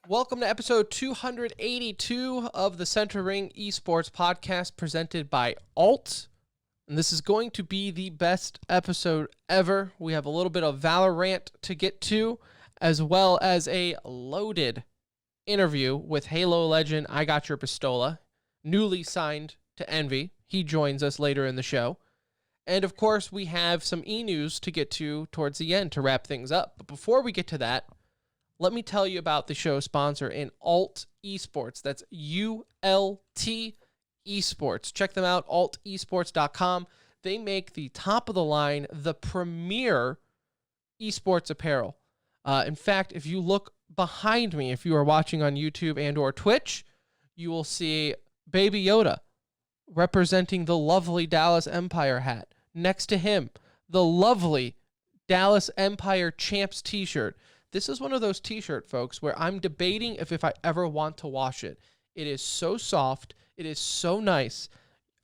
Welcome to episode 282 of the Center Ring Esports podcast presented by Alt. And this is going to be the best episode ever. We have a little bit of ValoRANT to get to, as well as a loaded interview with Halo legend iGotUrPistola, newly signed to Envy. He joins us later in the show. And of course, we have some e-news to get to towards the end to wrap things up. But before we get to that, let me tell you about the show sponsor in Alt Esports. That's ULT Esports. Check them out, altesports.com. They make the top of the line, the premier esports apparel. In fact, if you look behind me, if you are watching on YouTube and or Twitch, you will see Baby Yoda representing the lovely Dallas Empire hat. Next to him, the lovely Dallas Empire Champs t-shirt. This is one of those t-shirt, folks, where I'm debating if I ever want to wash it. It is so soft. It is so nice.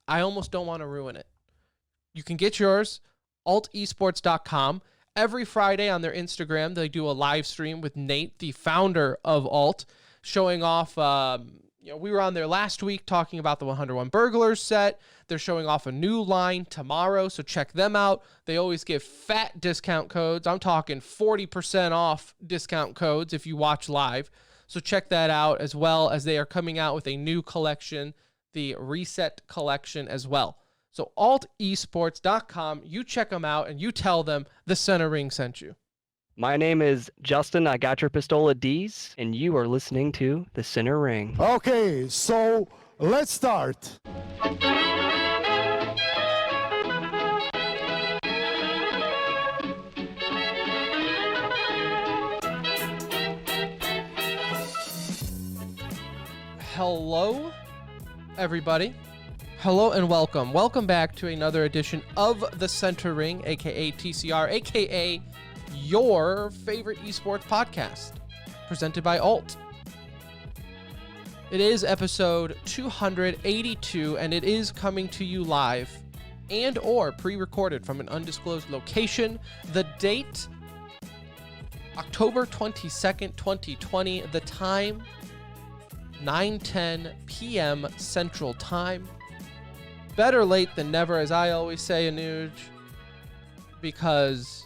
I almost don't want to ruin it. You can get yours, altesports.com. Every Friday on their Instagram, they do a live stream with Nate, the founder of Alt, showing off. We were on there last week talking about the 101 Burglars set. They're showing off a new line tomorrow, so check them out. They always give fat discount codes. I'm talking 40% off discount codes if you watch live. So check that out, as well as they are coming out with a new collection, the Reset collection as well. So altesports.com, you check them out and you tell them the Center Ring sent you. My name is Justin, I got your pistola D's, and you are listening to The Center Ring. Okay, so let's start. Hello, everybody. Hello and welcome. Welcome back to another edition of The Center Ring, aka TCR, aka your favorite esports podcast, presented by Alt. It is episode 282, and it is coming to you live and or pre-recorded from an undisclosed location. The date, October 22nd, 2020. The time, 9:10 p.m. Central Time. Better late than never, as I always say, Anuj, because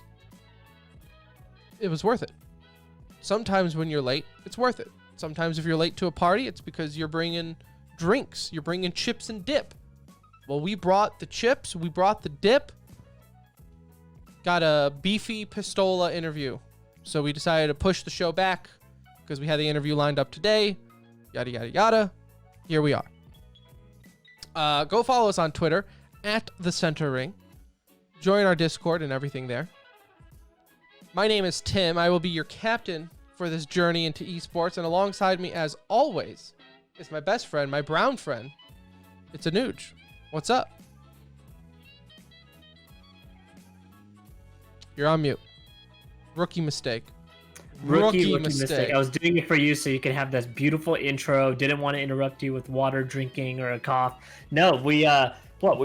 it was worth it. Sometimes when you're late, it's worth it. Sometimes if you're late to a party, it's because you're bringing drinks. You're bringing chips and dip. Well, we brought the chips. We brought the dip. Got a beefy Pistola interview. So we decided to push the show back because we had the interview lined up today. Yada, yada, yada. Here we are. Go follow us on Twitter at The Center Ring. Join our Discord and everything there. My name is Tim. I will be your captain for this journey into esports. And alongside me, as always, is my best friend, my brown friend. It's Anuj. What's up? You're on mute. Rookie mistake. Rookie mistake. I was doing it for you so you could have this beautiful intro. Didn't want to interrupt you with water drinking or a cough. No, we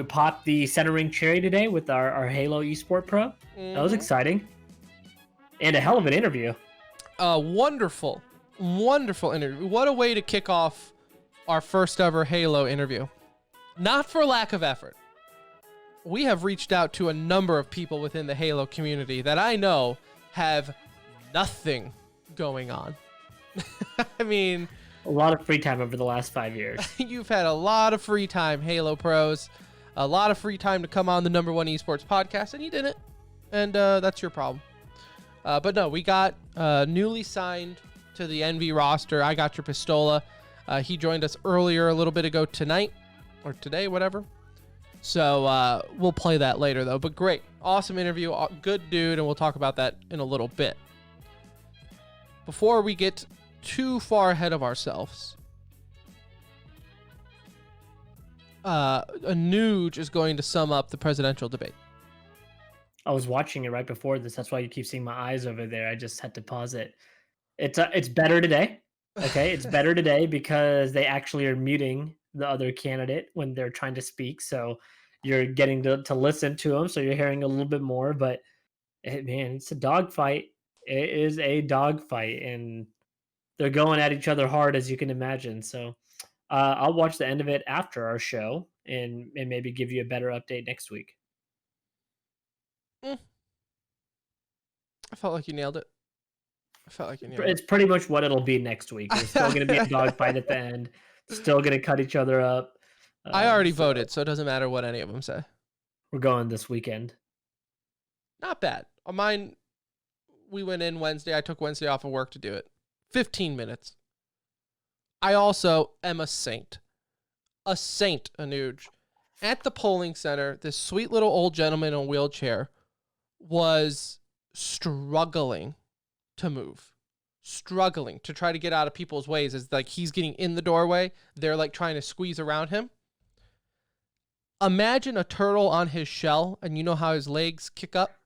popped the Center Ring cherry today with our Halo eSport Pro. Mm-hmm. That was exciting. And a hell of an interview. Wonderful interview. What a way to kick off our first ever Halo interview. Not for lack of effort. We have reached out to a number of people within the Halo community that I know have nothing going on. I mean, a lot of free time over the last 5 years. You've had a lot of free time, Halo pros. A lot of free time to come on the number one esports podcast, and you didn't. And that's your problem. But no, we got newly signed to the Envy roster. iGotUrPistola. He joined us earlier, a little bit ago tonight, or today, whatever. So we'll play that later, though. But great. Awesome interview. Good dude, and we'll talk about that in a little bit. Before we get too far ahead of ourselves, Anuj is going to sum up the presidential debate. I was watching it right before this. That's why you keep seeing my eyes over there. I just had to pause it. It's better today. Okay, it's better today because they actually are muting the other candidate when they're trying to speak. So you're getting to listen to them. So you're hearing a little bit more. But man, it's a dogfight. It is a dogfight, and they're going at each other hard, as you can imagine. So I'll watch the end of it after our show and maybe give you a better update next week. Mm, I felt like you nailed it. I felt like you nailed It's it. pretty much what it'll be next week. There's still going to be a dogfight at the end. Still going to cut each other up. I already So voted, so it doesn't matter what any of them say. we're going this weekend. Not bad. On mine, we went in Wednesday. I took Wednesday off of work to do it. 15 minutes. I also am a saint. A saint, Anuj. At the polling center, this sweet little old gentleman in a wheelchair was struggling to move. Struggling to try to get out of people's ways. It's like he's getting in the doorway. They're like trying to squeeze around him. Imagine a turtle on his shell, and you know how his legs kick up?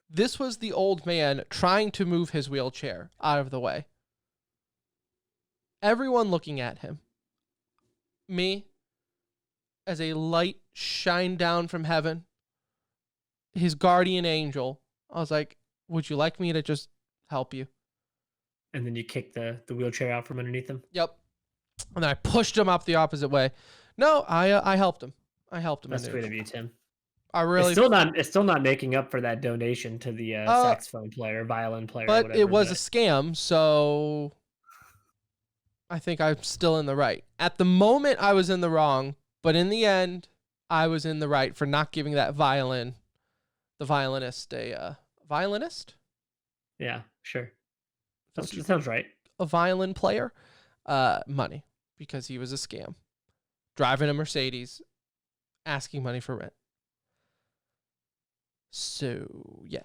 This was the old man trying to move his wheelchair out of the way. Everyone looking at him. Me, as a light shine down from heaven, his guardian angel. I was like, would you like me to just help you? And then you kick the wheelchair out from underneath him. Yep. And then I pushed him up the opposite way. No, I helped him. I helped him. That's sweet of you, Tim. I really. It's still not making up for that donation to the saxophone player, violin player, but whatever. it was a scam, so I think I'm still in the right. At the moment, I was in the wrong, but in the end, I was in the right for not giving that the violinist, a violinist? Yeah, sure. That sounds right. A violin player, money, because he was a scam. Driving a Mercedes, asking money for rent. So, yeah.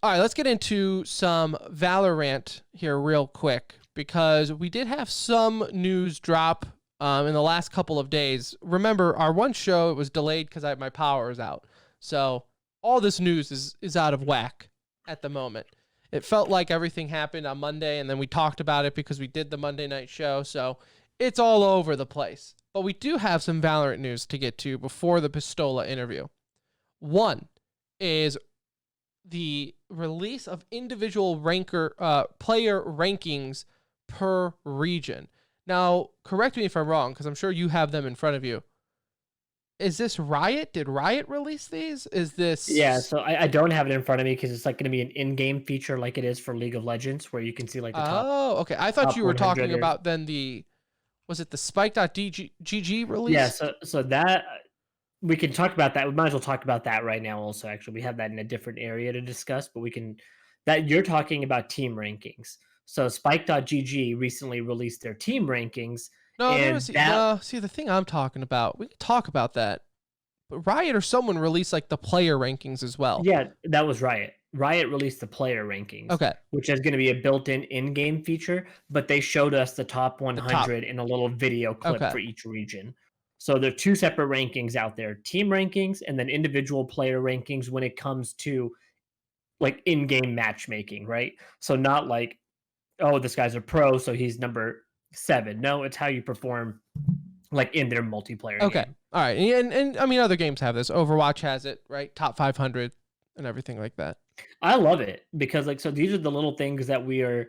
All right, let's get into some ValoRANT here real quick, because we did have some news drop in the last couple of days. Remember, our one show, it was delayed because my power is out. So all this news is out of whack at the moment. It felt like everything happened on Monday, and then we talked about it because we did the Monday night show. So it's all over the place. But we do have some ValoRANT news to get to before the Pistola interview. One is the release of individual player rankings per region. Now, correct me if I'm wrong, because I'm sure you have them in front of you. Is this Riot? Did Riot release these? Is this... Yeah, so I don't have it in front of me because it's like going to be an in-game feature like it is for League of Legends, where you can see like the top. Oh, okay. I thought you were talking 100 about then the... Was it the Spike.gg release? Yeah, so that... We can talk about that. We might as well talk about that right now also, actually. We have that in a different area to discuss, but we can... That you're talking about team rankings. So Spike.gg recently released their team rankings. No, see, the thing I'm talking about, we can talk about that. But Riot or someone released like the player rankings as well. Yeah, that was Riot. Riot released the player rankings. Okay. Which is going to be a built-in in-game feature, but they showed us the top 100 in a little video clip for each region. So there are two separate rankings out there, team rankings and then individual player rankings when it comes to like in-game matchmaking, right? So not like, oh, this guy's a pro, so he's number 7. No, it's how you perform like in their multiplayer game. All right. And I mean, other games have this. Overwatch has it, right? Top 500 and everything like that. I love it because like, so these are the little things that we are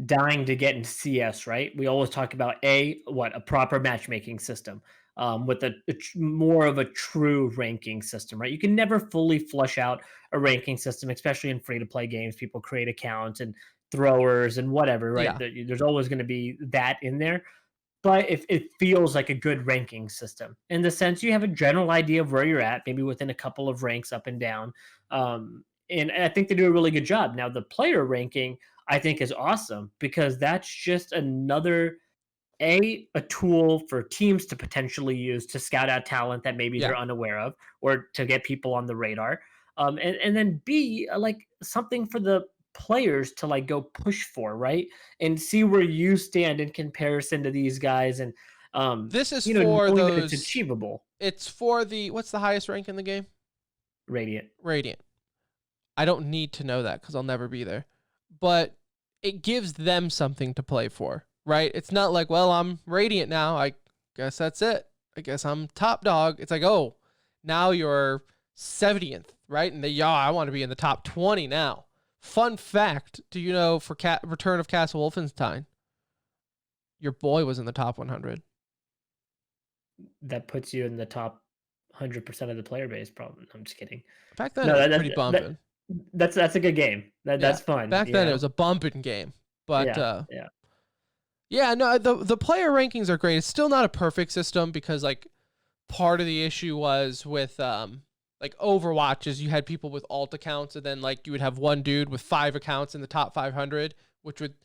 dying to get in CS, right? We always talk about a proper matchmaking system with more of a true ranking system, right? You can never fully flush out a ranking system, especially in free-to-play games. People create accounts and throwers and whatever, right? Yeah. There's always going to be that in there. But if it feels like a good ranking system in the sense you have a general idea of where you're at, maybe within a couple of ranks up and down. And I think they do a really good job. Now, the player ranking, I think, is awesome because that's just another a tool for teams to potentially use to scout out talent that maybe they're unaware of or to get people on the radar. And then B, like something for the players to like go push for, right? And see where you stand in comparison to these guys. And this is for those. It's achievable. It's for the what's the highest rank in the game? Radiant. I don't need to know that because I'll never be there. But it gives them something to play for, right? It's not like, well, I'm Radiant now. I guess that's it. I guess I'm top dog. It's like, oh, now you're 70th, right? And I want to be in the top 20 now. Fun fact, do you know for Return of Castle Wolfenstein, your boy was in the top 100. That puts you in the top 100% of the player base. Probably. I'm just kidding. Back then, No, it was that, pretty that, bumping. that's a good game. Yeah. That's fun. Back then, it was a bumping game. But Yeah, yeah. yeah, no, the player rankings are great. It's still not a perfect system because like part of the issue was with like Overwatch is you had people with alt accounts and then like you would have one dude with 5 accounts in the top 500, which would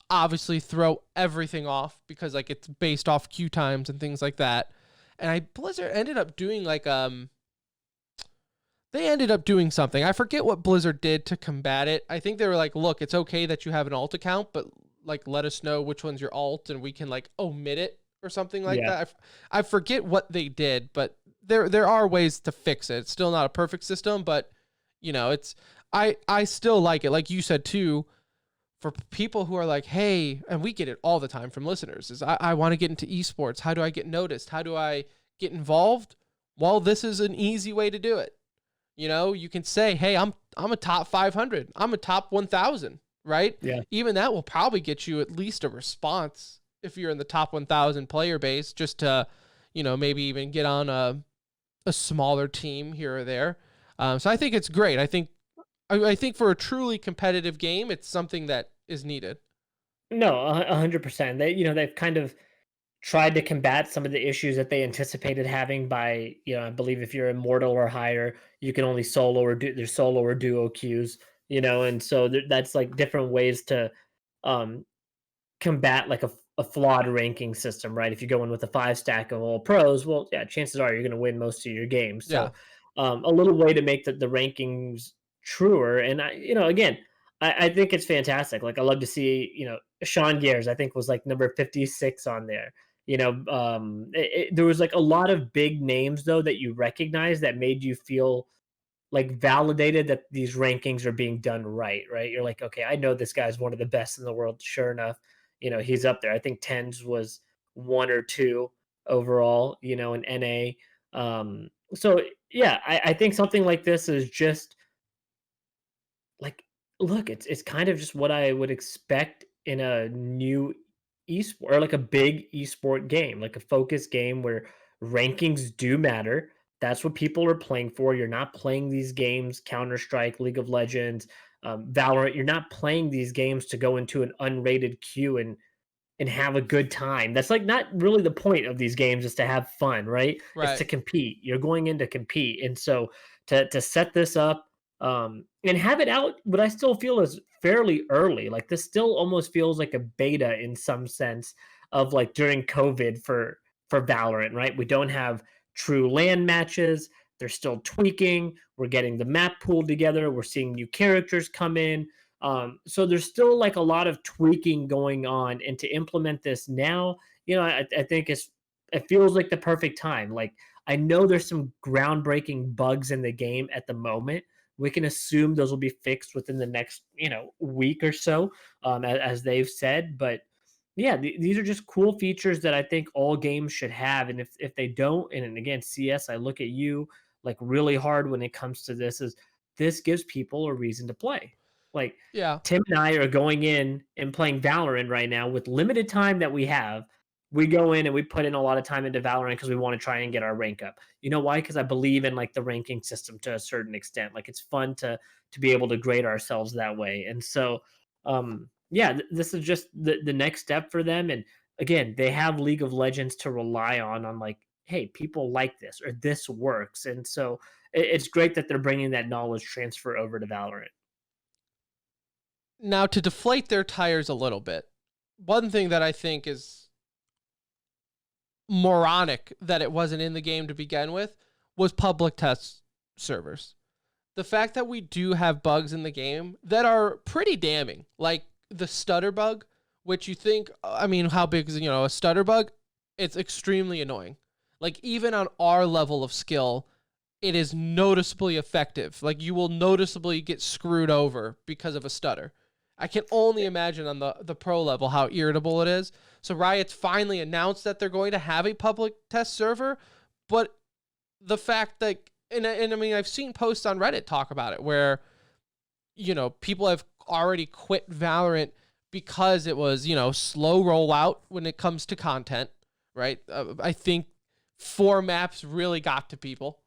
obviously throw everything off because like it's based off queue times and things like that. And Blizzard ended up doing like they ended up doing something. I forget what Blizzard did to combat it. I think they were like, look, it's okay that you have an alt account, but like let us know which one's your alt and we can like omit it or something like Yeah. that. I forget what they did, but there are ways to fix it. It's still not a perfect system, but you know, it's I still like it. Like you said too, for people who are like, hey, and we get it all the time from listeners, is I want to get into esports. How do I get noticed? How do I get involved? Well, this is an easy way to do it. You know, you can say, hey, I'm a top 500. I'm a top 1,000, right? Yeah. Even that will probably get you at least a response if you're in the top 1,000 player base, just to, you know, maybe even get on a smaller team here or there. So I think it's great. I think for a truly competitive game, it's something that is needed. No, 100%. They've kind of tried to combat some of the issues that they anticipated having by, I believe if you're immortal or higher, you can only solo or do there's solo or duo queues, and so that's like different ways to um combat like a flawed ranking system, right? If you go in with a 5 stack of all pros, well, yeah, chances are you're going to win most of your games. Yeah. So, a little way to make the rankings truer. And again, I think it's fantastic. Like I love to see, Sean Gears, I think was like number 56 on there. There was like a lot of big names though that you recognize that made you feel like validated that these rankings are being done right. You're like, okay, I know this guy's one of the best in the world. Sure enough, he's up there. I think tens was 1 or 2 overall, in NA. So yeah, I think something like this is just like, look, it's kind of just what I would expect in a new esport, or like a big esport game, like a focused game where rankings do matter. That's what people are playing for. You're not playing these games, Counter Strike, League of Legends, Valorant. You're not playing these games to go into an unrated queue and have a good time. That's like not really the point of these games, is to have fun, right? It's Right. to compete. You're going in to compete. And so to set this up and have it out, what I still feel is fairly early. Like this still almost feels like a beta in some sense of like during COVID for Valorant, right? We don't have true LAN matches. They're still tweaking. We're getting the map pool together. We're seeing new characters come in. So there's still like a lot of tweaking going on, and to implement this now, I think it feels like the perfect time. Like I know there's some groundbreaking bugs in the game at the moment. We can assume those will be fixed within the next week or so, as they've said. But yeah, these are just cool features that I think all games should have. And if they don't, and again, CS, I look at you like really hard when it comes to this. Is this gives people a reason to play? Like Yeah. Tim and I are going in and playing Valorant right now with limited time that we have. We go in and we put in a lot of time into Valorant because we want to try and get our rank up. You know why? Because I believe in like the ranking system to a certain extent. Like it's fun to be able to grade ourselves that way. And so yeah, this is just the next step for them. And again, they have League of Legends to rely on like, hey, people like this or this works. And so it's great that they're bringing that knowledge transfer over to Valorant. Now, to deflate their tires a little bit, one thing that I think is moronic that it wasn't in the game to begin with was public test servers. The fact that we do have bugs in the game that are pretty damning, like the stutter bug, which you think, I mean, how big is, a stutter bug? It's extremely annoying. Like even on our level of skill, it is noticeably effective. Like you will noticeably get screwed over because of a stutter. I can only imagine on the pro level how irritable it is. So Riot's finally announced that they're going to have a public test server, but the fact that, and I mean, I've seen posts on Reddit talk about it where, people have already quit Valorant because it was, slow rollout when it comes to content, right? I think 4 maps really got to people.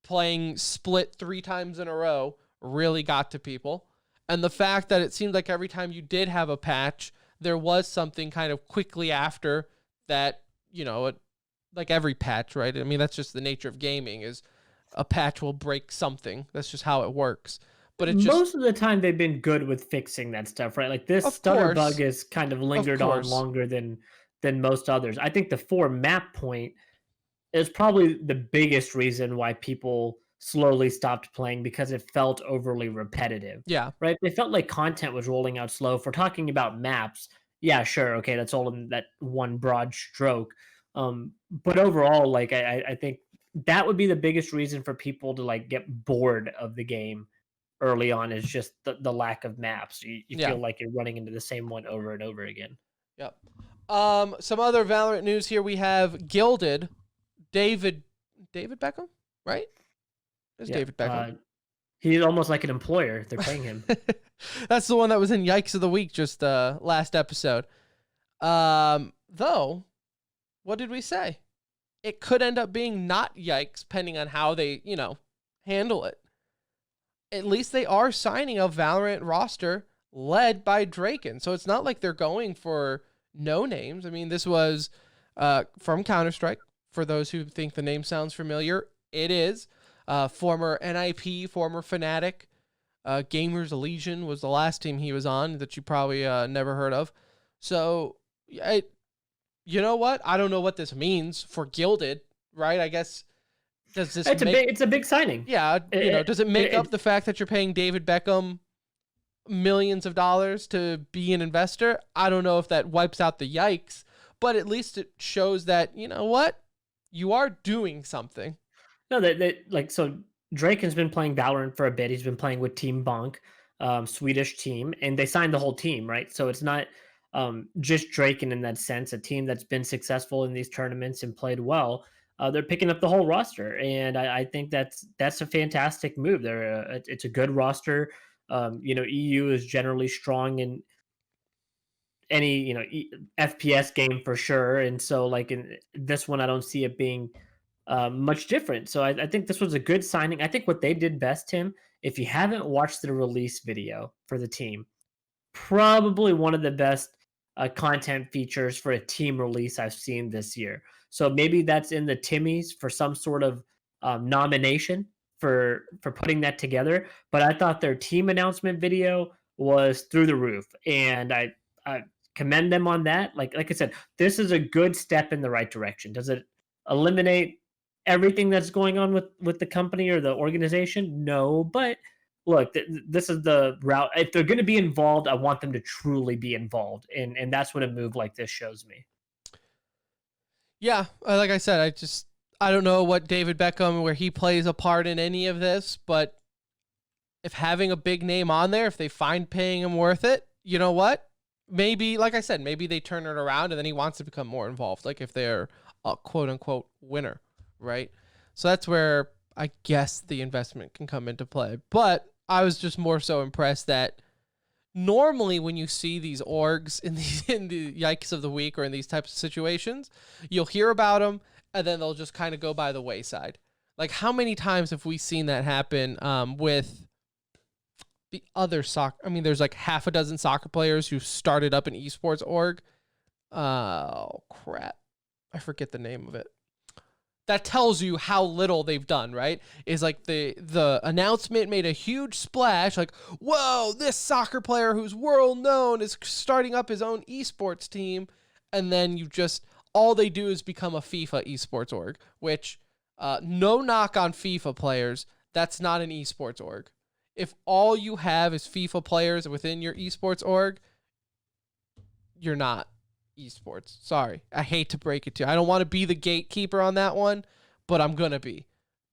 Playing split 3 times in a row really got to people. And the fact that it seemed like every time you did have a patch, there was something kind of quickly after that, like every patch, right? I mean, that's just the nature of gaming, is a patch will break something. That's just how it works. But it just, Most of the time they've been good with fixing that stuff, right? Like this of stutter course, bug is kind of of lingered on course. longer than most others. I think the 4 map point is probably the biggest reason why people slowly stopped playing, because it felt overly repetitive, Yeah. right? It felt like content was rolling out slow. If we're talking about maps, yeah, sure, okay, that's all in that one broad stroke. But overall, like I think that would be the biggest reason for people to like get bored of the game early on, is just the lack of maps. You Yeah. feel like you're running into the same one over and over again. Yep. Some other Valorant news here. We have Gilded David Beckham, right? It's Yeah. David Beckham. He's almost like an employer. They're paying him. That's the one that was in Yikes of the Week just last episode. Though, what did we say? It could end up being not Yikes, depending on how they, handle it. At least they are signing a Valorant roster led by Draken. So it's not like they're going for no names. I mean, this was from Counter-Strike. For those who think the name sounds familiar, it is. Former NIP, former Fnatic. Gamers Legion was the last team he was on that you probably never heard of. So, you know what? I don't know what this means for Gilded, right? I guess, does this It's a big signing. Yeah, does it make up the fact that you're paying David Beckham millions of dollars to be an investor? I don't know if that wipes out the Yikes, but at least it shows that, you know what? You are doing something. No, so Drake has been playing Valorant for a bit. He's been playing with Team Bonk, Swedish team, and they signed the whole team, right? So it's not just Drake, and in that sense, a team that's been successful in these tournaments and played well. They're picking up the whole roster, and I think that's a fantastic move. It's a good roster. EU is generally strong in any FPS game for sure, and so like in this one, I don't see it being much different. So I think this was a good signing. I think what they did best, Tim, if you haven't watched the release video for the team, probably one of the best content features for a team release I've seen this year. So maybe that's in the Timmys for some sort of nomination for putting that together. But I thought their team announcement video was through the roof, and I commend them on that. Like I said, this is a good step in the right direction. Does it eliminate everything that's going on with the company or the organization? No, but look, this is the route. If they're going to be involved, I want them to truly be involved, and that's what a move like this shows me. Yeah, like I said, I don't know what David Beckham, where he plays a part in any of this, but if having a big name on there, if they find paying him worth it, you know what? Maybe, like I said, maybe they turn it around and then he wants to become more involved, like if they're a quote unquote winner, right? So that's where I guess the investment can come into play. But I was just more so impressed that normally when you see these orgs in the Yikes of the Week or in these types of situations, you'll hear about them and then they'll just kind of go by the wayside. Like, how many times have we seen that happen with the other soccer? I mean, there's like half a dozen soccer players who started up an esports org. Oh, crap. I forget the name of it. That tells you how little they've done, right? Is like the announcement made a huge splash, like, whoa, this soccer player who's world known is starting up his own esports team, and then all they do is become a FIFA esports org, which no knock on FIFA players, that's not an esports org. If all you have is FIFA players within your esports org, you're not esports. Sorry. I hate to break it to you. I don't want to be the gatekeeper on that one, but I'm going to be.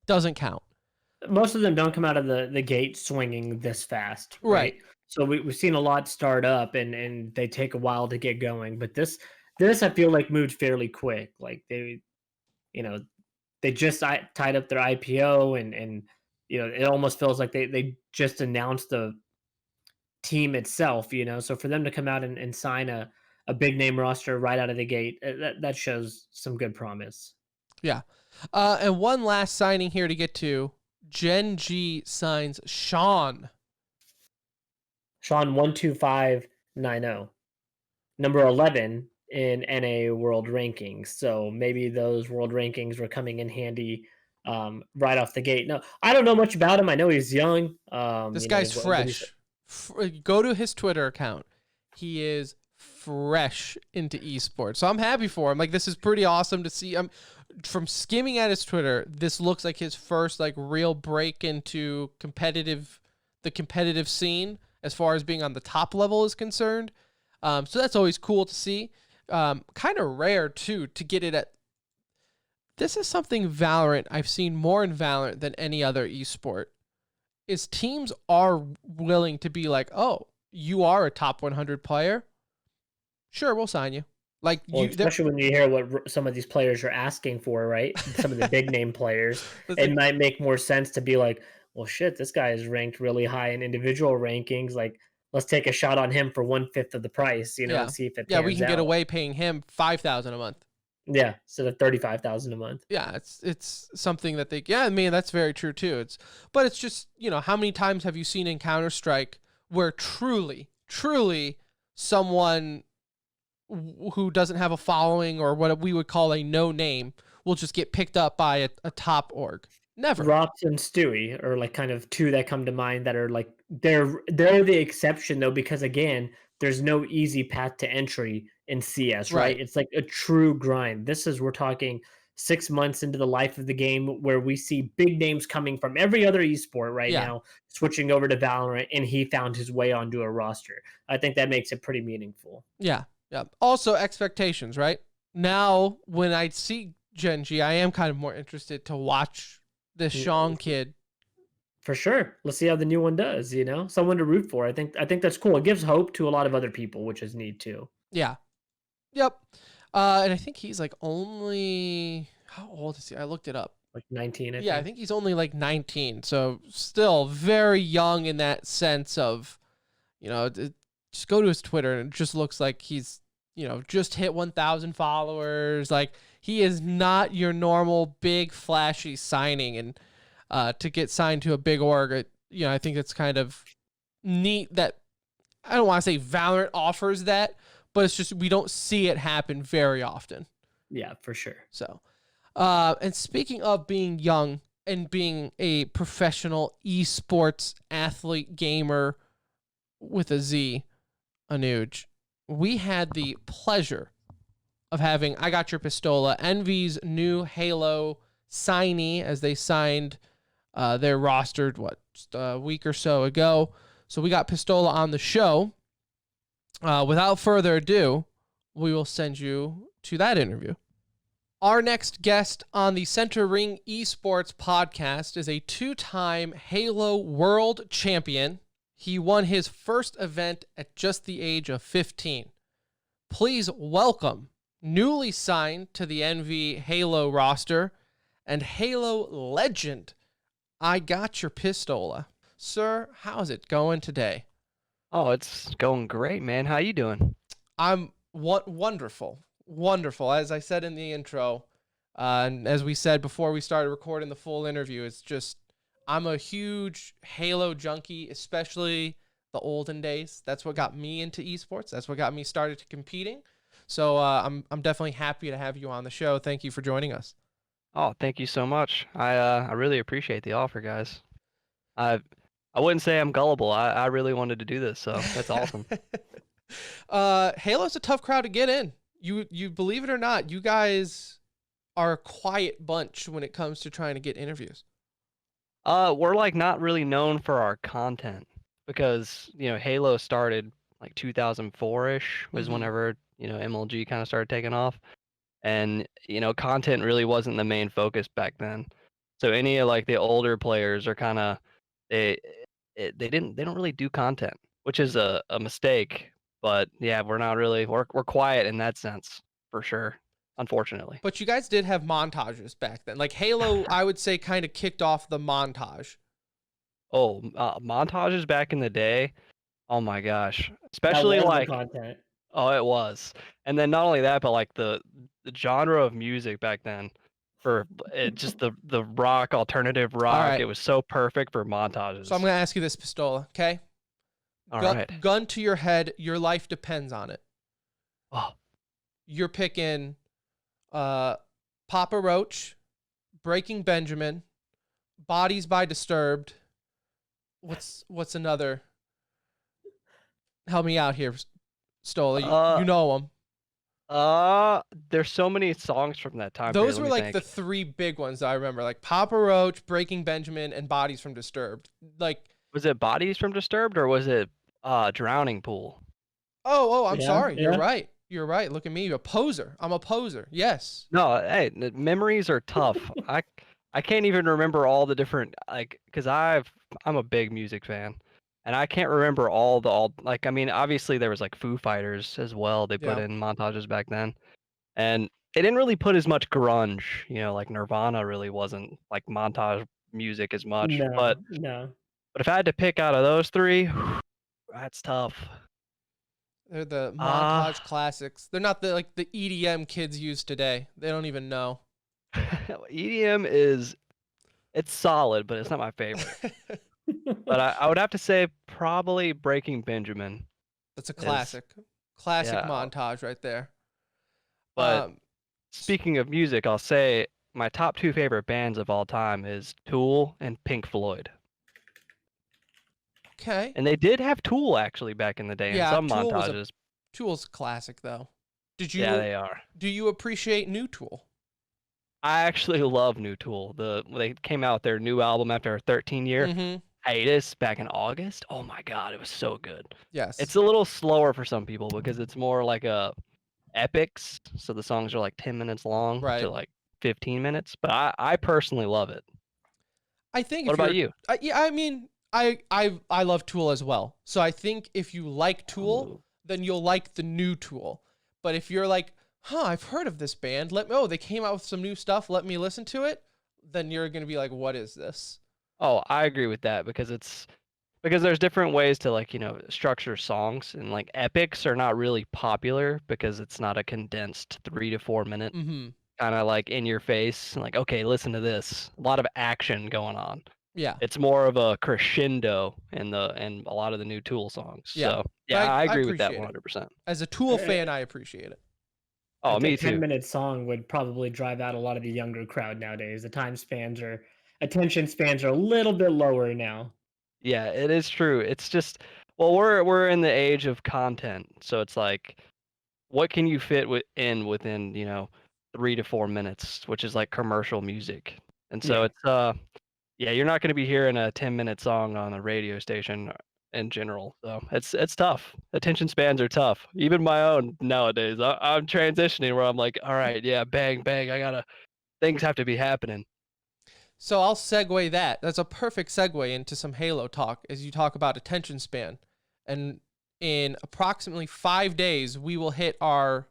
Doesn't count. Most of them don't come out of the gate swinging this fast, Right. So we've seen a lot start up, and they take a while to get going. But this I feel like moved fairly quick. Like they just tied up their IPO, and it almost feels like they just announced team itself, So for them to come out and sign a big name roster right out of the gate, that shows some good promise. Yeah. And one last signing here to get to. Gen G signs Sean. Sean 12590, number 11 in NA world rankings. So maybe those world rankings were coming in handy right off the gate. No, I don't know much about him. I know he's young. This guy's What he's fresh. Go to his Twitter account. He is fresh into esports. So I'm happy for him. Like, this is pretty awesome to see. From skimming at his Twitter, this looks like his first like real break into the competitive scene as far as being on the top level is concerned. So that's always cool to see. Kind of rare too to get it at. This is something Valorant I've seen more in Valorant than any other esport. Is teams are willing to be like, oh, you are a top 100 player. Sure, we'll sign you. Like, especially when you hear what some of these players are asking for, right? Some of the big name players, Listen, it might make more sense to be like, well, shit, this guy is ranked really high in individual rankings. Like, let's take a shot on him for 1/5 of the price, yeah, and see if it yeah, we pans can get out. away paying him $5,000 a month. Yeah, instead of 35,000 a month. Yeah, it's something that they. Yeah, I mean that's very true too. But it's just how many times have you seen in Counter-Strike where truly someone who doesn't have a following or what we would call a no name will just get picked up by a top org? Never. Rops and Stewie are like kind of two that come to mind that are like they're the exception though, because again, there's no easy path to entry in CS, right? Right. It's like a true grind. We're talking 6 months into the life of the game where we see big names coming from every other esport right Yeah. now, switching over to Valorant, and he found his way onto a roster. I think that makes it pretty meaningful. Yeah. Yeah. Also expectations, right? Now when I see Gen G, I am kind of more interested to watch this Sean kid. For sure. Let's see how the new one does, Someone to root for. I think that's cool. It gives hope to a lot of other people, which is neat too. Yeah. Yep. And I think he's like only, how old is he? I looked it up. Like 19, I think he's only like 19. So still very young in that sense of, just go to his Twitter and it just looks like he's, just hit 1,000 followers. Like, he is not your normal big flashy signing. And to get signed to a big org, I think it's kind of neat that, I don't want to say Valorant offers that, but it's just we don't see it happen very often. Yeah, for sure. So, and speaking of being young and being a professional esports athlete gamer with a Z, Anuj, we had the pleasure of having iGotUrPistola, Envy's new Halo signee, as they signed their roster, just a week or so ago. So we got Pistola on the show. Without further ado, we will send you to that interview. Our next guest on the Center Ring Esports podcast is a two-time Halo World Champion. He won his first event at just the age of 15. Please welcome newly signed to the Envy Halo roster and Halo legend, iGotUrPistola. Sir, how's it going today? Oh, it's going great, man. How you doing? I'm wonderful. As I said in the intro, and as we said before we started recording the full interview, it's just I'm a huge Halo junkie, especially the olden days. That's what got me into esports. That's what got me started to competing. So I'm definitely happy to have you on the show. Thank you for joining us. Oh, thank you so much. I really appreciate the offer, guys. I wouldn't say I'm gullible. I really wanted to do this, so that's awesome. Halo's a tough crowd to get in. You believe it or not, you guys are a quiet bunch when it comes to trying to get interviews. We're like not really known for our content because, Halo started like 2004-ish was whenever, MLG kind of started taking off. And, content really wasn't the main focus back then. So any of like the older players are kind of they don't really do content, which is a mistake. But yeah, we're not really we're quiet in that sense for sure, unfortunately. But you guys did have montages back then. Like Halo, I would say kind of kicked off the montage. Oh, montages back in the day. Oh my gosh. That Especially was the like content. oh, it was. And then not only that, but like the genre of music back then for it just the rock, alternative All rock, right. it was so perfect for So I'm montages. gonna ask you this, Pistola. Okay. All right. Gun to your head. Your life depends on it. Oh, You're picking uh, Papa Roach, Breaking Benjamin, Bodies by Disturbed. What's another? Help me out here, Stola. uh, You know them. there's so many songs from that time period. Those Let were me like the think. three big ones that I remember, like Papa Roach, Breaking Benjamin, and Bodies from Disturbed. Like, Was it Bodies from Disturbed or was it Drowning Pool? I'm Yeah, sorry. You're yeah. right. You're right. Look at me, a poser. I'm a poser. Yes. No, hey, memories are tough. I can't even remember all the different like because I'm a big music fan, and I can't remember all like I mean obviously there was like Foo Fighters as well. They put Yeah. in montages back then, and they didn't really put as much grunge. Like Nirvana really wasn't like montage music as much. But No, no. but if I had to pick out of those three, that's tough. They're the Ah, montage classics. They're not the EDM kids use today. They don't even know. EDM is it's solid, but it's not my favorite. But I would have to say probably Breaking Benjamin That's a is classic. Classic yeah. montage right there. But Um, speaking of music, I'll say my top two favorite bands of all time is Tool and Pink Floyd. okay. And they did have Tool actually back in the day in Yeah, some montages. Tool's classic though. Did Yeah, you they are. do you appreciate New Tool? I actually love New Tool. They came out with their new album after a 13-year Mm-hmm. hiatus back in August. Oh my God, it was so good. Yes. It's a little slower for some people because it's more like a epics, so the songs are like 10 minutes long to Right. like 15 minutes, but I personally love it. I think What if about you're, you? yeah, I mean, I love Tool as well. So I think if you like Tool, Ooh. then you'll like the new Tool. But if you're like, I've heard of this band. They came out with some new stuff. Let me listen to it. Then you're gonna be like, what is this? Oh, I agree with that because there's different ways to like, structure songs and like epics are not really popular because it's not a condensed 3 to 4 minute Mm-hmm. kind of like in your face, like, okay, listen to this. A lot of action going on. Yeah, It's more of a crescendo in a lot of the new Tool songs. yeah. So yeah, But I I agree with that appreciate it. 100%. As a Tool fan, I appreciate it. Oh, A me too. 10-minute song would probably drive out a lot of the younger crowd nowadays. Attention spans are a little bit lower now. Yeah, it is true. It's just well, we're in the age of content, so it's like, what can you fit within 3 to 4 minutes, which is like commercial music, and so Yeah. it's yeah, you're not going to be hearing a 10-minute song on a radio station in general. So it's tough. Attention spans are tough. Even my own nowadays. I'm transitioning where I'm like, all right, yeah, bang bang. Things have to be happening. So I'll segue that. That's a perfect segue into some Halo talk as you talk about attention span. And in approximately 5 days, we will hit our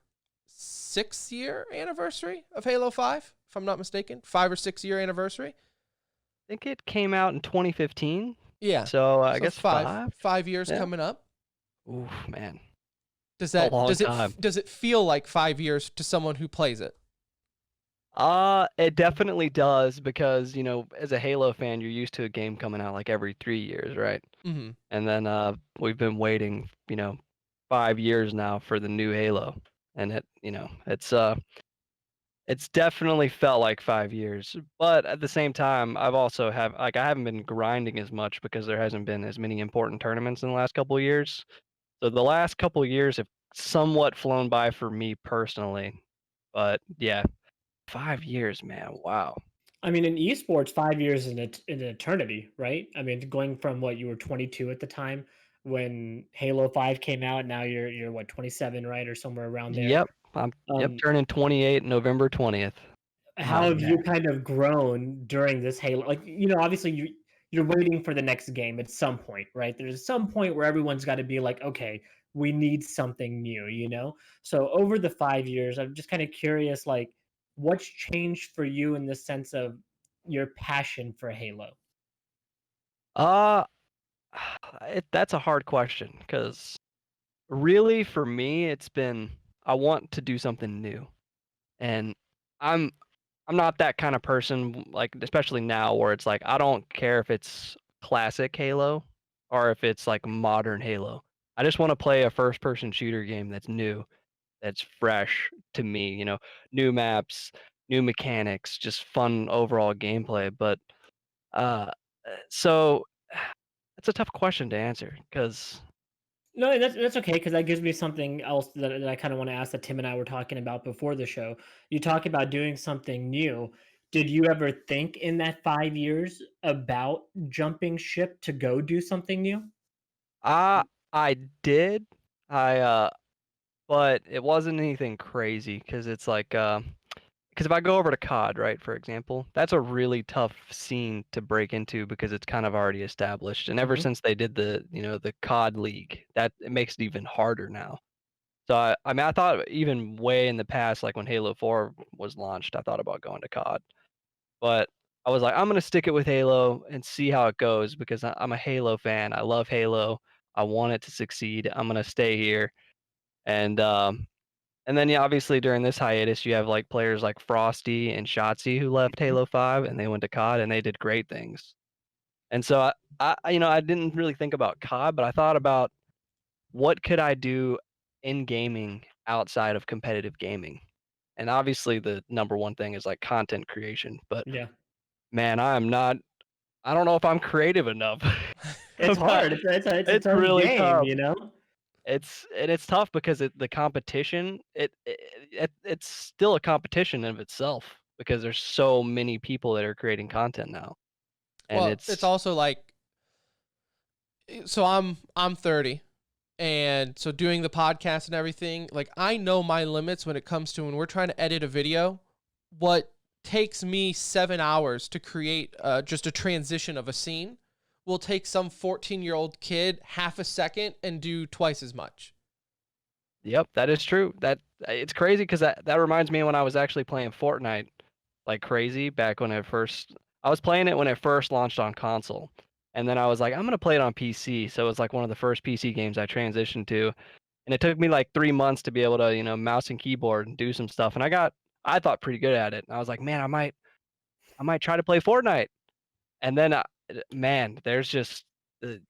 6 year anniversary of Halo 5, if I'm not mistaken. 5 or 6 year anniversary. I think it came out in 2015. Yeah. So I So guess 5. 5 years Yeah. coming up. Oof, man. Does A that long does it time. does it feel like 5 years to someone who plays it? It definitely does because, as a Halo fan, you're used to a game coming out like every 3 years, right? Mm-hmm. And then we've been waiting, 5 years now for the new Halo. And it's definitely felt like 5 years. But at the same time, I haven't been grinding as much because there hasn't been as many important tournaments in the last couple of years. So the last couple of years have somewhat flown by for me personally. But yeah, 5 years, man. Wow. I mean, in esports, 5 years is an eternity, right? I mean, going from what you were 22 at the time when Halo 5 came out, now you're what 27, right, or somewhere around there. Yep. Yep, Um, turning 28 November 20th. how Oh have you man. kind of grown during this Halo? Like, obviously you're waiting for the next game at some point, right? There's some point where everyone's got to be like, okay, we need something new. So over the 5 years, I'm just kind of curious, like, what's changed for you in the sense of your passion for Halo? Uh That's a hard question because really for me, it's been I want to do something new, and I'm I'm not that kind of person, like especially now, where it's like I don't care if it's classic Halo or if it's like modern Halo. I just want to play a first-person shooter game that's new, that's fresh to me. New maps, new mechanics, just fun overall gameplay. But uh, so it's a tough question to answer because No, that's okay because that gives me something else that I kind of want to ask that Tim and I were talking about before the show. You talk about doing something new. Did you ever think in that 5 years about jumping ship to go do something new? I I did. I But it wasn't anything crazy because it's like, because if I go over to COD, right, for example, that's a really tough scene to break into because it's kind of already established. And ever Mhm. since they did the COD League, that it makes it even harder now. So I mean, I thought even way in the past, like when Halo 4 was launched, I thought about going to COD, but I was like, I'm gonna stick it with Halo and see how it goes because I'm a Halo fan. I love Halo. I want it to succeed. I'm gonna stay here. And and then, yeah, obviously during this hiatus, you have like players like Frosty and Shotzi who left Mhm. Halo 5 and they went to COD and they did great things. And so I didn't really think about COD, but I thought about what could I do in gaming outside of competitive gaming. And obviously the number one thing is like content creation, but Yeah. man, I don't know if I'm creative enough. It's I'm not, hard. It's its it's own really game, tough. you know? It's tough because the competition it's still a competition of itself because there's so many people that are creating content now, and Well, it's it's also like, so I'm 30, and so doing the podcast and everything, like I know my limits when it comes to when we're trying to edit a video. What takes me 7 hours to create just a transition of a scene will take some 14-year-old kid half a second and do twice as much. yep, that is true. That it's crazy because that reminds me when I was actually playing Fortnite like crazy back when I was playing it when it first launched on console, and then I was like I'm gonna play it on PC. So it was like one of the first PC games I transitioned to. And it took me like 3 months to be able to, mouse and keyboard and do some stuff, and I thought pretty good at it. And I was like, "Man, I might try to play Fortnite." And then, man, there's just,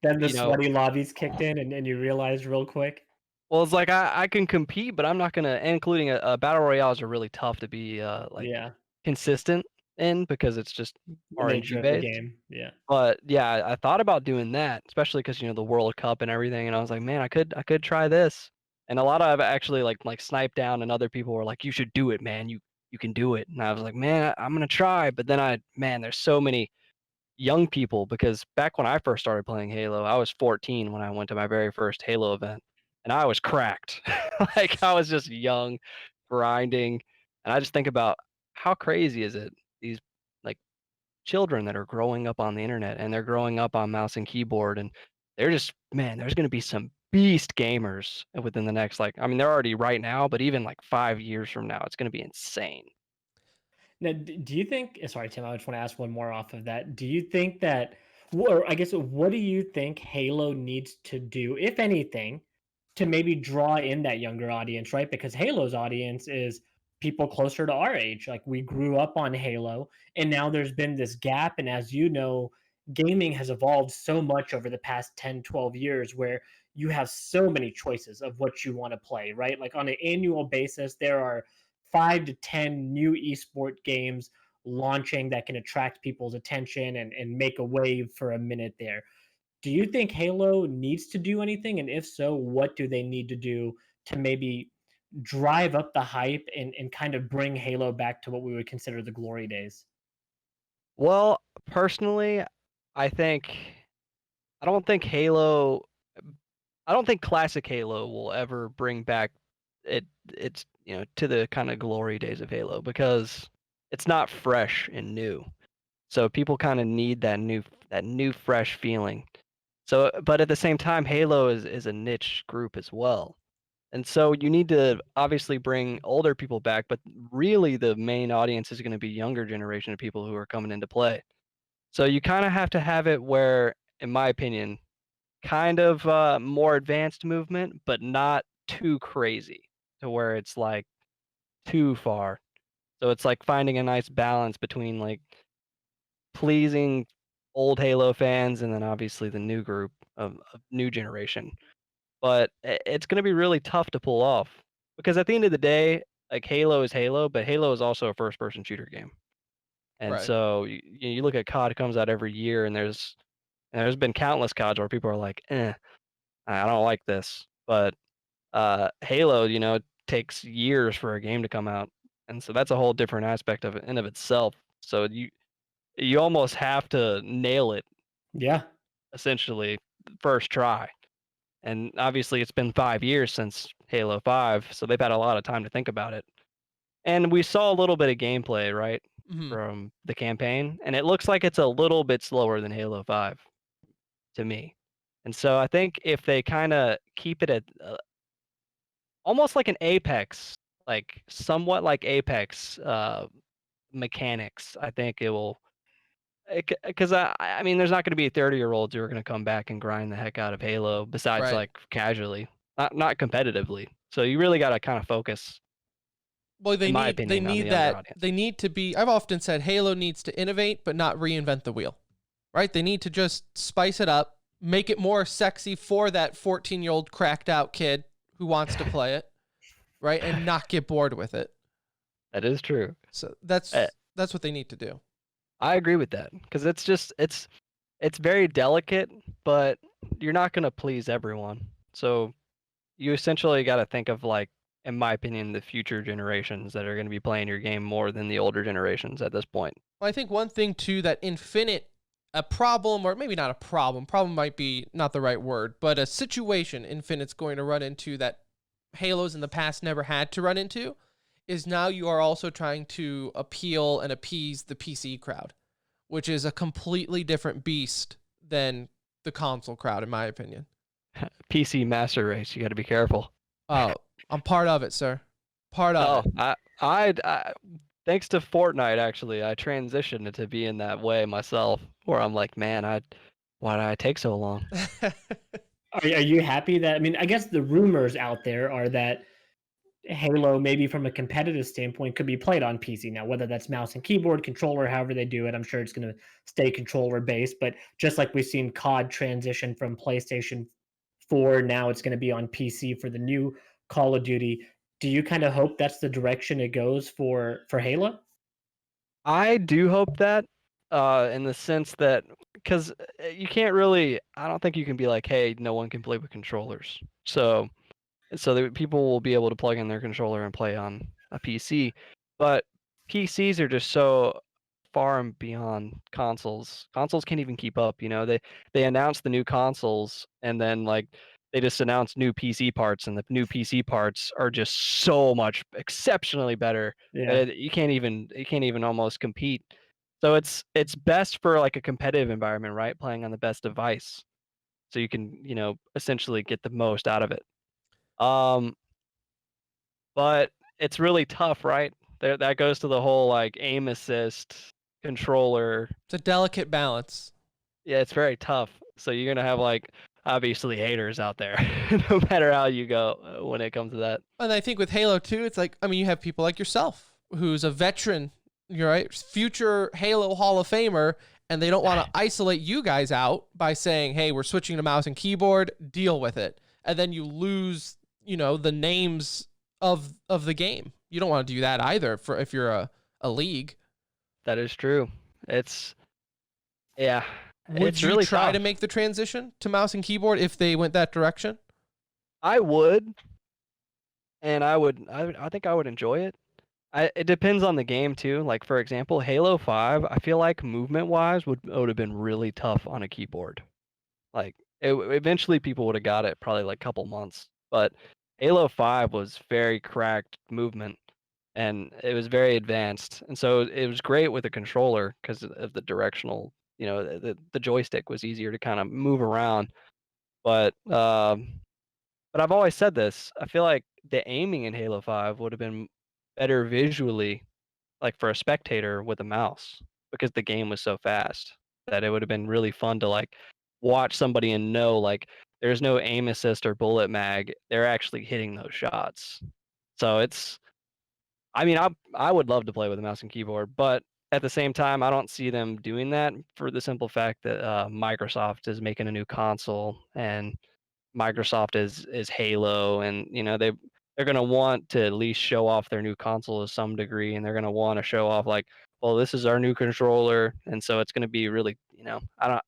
Then the you know sweaty lobbies kicked in and you realized real quick. well, it's like I can compete, but I'm not gonna including a battle royales are really tough to be, like, Yeah. consistent in because it's just The nature RNG of the based. game. Yeah. But, yeah, I thought about doing that, especially because the World Cup and everything, and I was like, "Man, I could try this." And a lot of actually, like, Sniped Down and other people were like, "You should do it, man. You can do it." And I was like, "Man, I'm gonna try." But then man, there's so many young people because back when I first started playing Halo, I was 14 when I went to my very first Halo event, and I was cracked. Like, I was just young, grinding, and I just think about how crazy is it, these, like, children that are growing up on the internet and they're growing up on mouse and keyboard and they're just man, there's gonna be some beast gamers within the next like I mean they're already right now, but even like 5 years from now, it's gonna be insane. Now, do you think? Sorry, Tim. I just want to ask one more off of that. Do you think that, or I guess, what do you think Halo needs to do, if anything, to maybe draw in that younger audience, right? Because Halo's audience is people closer to our age. Like we grew up on Halo, and now there's been this gap. And as you know, gaming has evolved so much over the past 10, 12 years where you have so many choices of what you want to play, right? Like on an annual basis, there are 5 to 10 new esport games launching that can attract people's attention and make a wave for a minute there. Do you think Halo needs to do anything? And if so, what do they need to do to maybe drive up the hype and kind of bring Halo back to what we would consider the glory days? Well, personally, I think I don't think Halo I don't think classic Halo will ever bring back it's to the kind of glory days of Halo because it's not fresh and new. So people kind of need that new fresh feeling. So but at the same time Halo is a niche group as well. And so you need to obviously bring older people back, but really the main audience is going to be younger generation of people who are coming into play. So you kind of have to have it where in my opinion kind of more advanced movement, but not too crazy to where it's like too far. So it's like finding a nice balance between like pleasing old Halo fans and then obviously the new group of new generation. But it's going to be really tough to pull off because at the end of the day, like Halo is Halo, but Halo is also a first-person shooter game. And Right. so you look at COD comes out every year, and there's been countless CODs where people are like, I don't like this. But Halo, takes years for a game to come out, and so that's a whole different aspect of it in of itself. So you almost have to nail it Yeah. essentially first try. And obviously, it's been 5 years since Halo 5, so they've had a lot of time to think about it. And we saw a little bit of gameplay, right, Hmm. from the campaign, and it looks like it's a little bit slower than Halo 5 to me. And so I think if they kind of keep it at almost like an Apex, like somewhat like Apex mechanics, I think it will. Because I mean, there's not going to be 30-year-olds who are going to come back and grind the heck out of Halo, besides Right. like casually, not competitively. So you really got to kind of focus, Well, in my they opinion, on the need younger that audience. they need to be. I've often said Halo needs to innovate, but not reinvent the wheel. Right? They need to just spice it up, make it more sexy for that 14-year-old cracked out kid who wants to play it, right? And not get bored with it. That is true. So Uh, that's what they need to do. I agree with that because it's very delicate, but you're not going to please everyone. So you essentially got to think of like, in my opinion, the future generations that are going to be playing your game more than the older generations at this point. Well, I think one thing too that Infinite, a problem, or maybe not a problem might be not the right word, but a situation Infinite's going to run into that Halos in the past never had to run into, is now you are also trying to appeal and appease the PC crowd, which is a completely different beast than the console crowd, in my opinion. PC master race, you got to be careful. Oh, I'm part of it, sir. Part of Oh, it. I thanks to Fortnite actually, I transitioned to be in that way myself, where I'm like, man, why did I take so long? Are you happy that? I mean, I guess the rumors out there are that Halo, maybe from a competitive standpoint, could be played on PC now, whether that's mouse and keyboard, controller, however they do it. I'm sure it's going to stay controller based, but just like we've seen COD transition from PlayStation 4, now it's going to be on PC for the new Call of Duty. Do you kind of hope that's the direction it goes for Halo? I do hope that, in the sense that because you can't really, I don't think you can be like, hey, no one can play with controllers. So that people will be able to plug in their controller and play on a PC. But PCs are just so far and beyond consoles. Consoles can't even keep up. They announced the new consoles and then like they just announced new PC parts, and the new PC parts are just so much exceptionally better Yeah. that you can't even almost compete. So it's best for like a competitive environment, right? Playing on the best device, so you can essentially get the most out of it. Um, but it's really tough, right? That goes to the whole like aim assist controller. It's a delicate balance. Yeah, it's very tough. So you're gonna have like obviously haters out there, no matter how you go when it comes to that. And I think with Halo 2, it's like, I mean, you have people like yourself who's a veteran, you're right, future Halo Hall of Famer, and they don't want to isolate you guys out by saying, hey, we're switching to mouse and keyboard, deal with it. And then you lose, the names of the game. You don't want to do that either for if you're a league. That is true. Yeah, Would it's you really try tough. to make the transition to mouse and keyboard if they went that direction? I would, and I think I would enjoy it. It depends on the game too. Like for example, Halo 5, I feel like movement wise would have been really tough on a keyboard. Like eventually people would have got it probably like a couple months. But Halo 5 was very cracked movement and it was very advanced. And so it was great with a controller because of the directional, the joystick was easier to kind of move around. But I've always said this. I feel like the aiming in Halo 5 would have been better visually, like for a spectator with a mouse, because the game was so fast that it would have been really fun to like watch somebody and know like there's no aim assist or bullet mag. They're actually hitting those shots. So I mean, I would love to play with a mouse and keyboard, but at the same time, I don't see them doing that for the simple fact that Microsoft is making a new console and Microsoft is Halo, and they're gonna want to at least show off their new console to some degree, and they're gonna want to show off like, well, this is our new controller, and so it's gonna be really, I don't.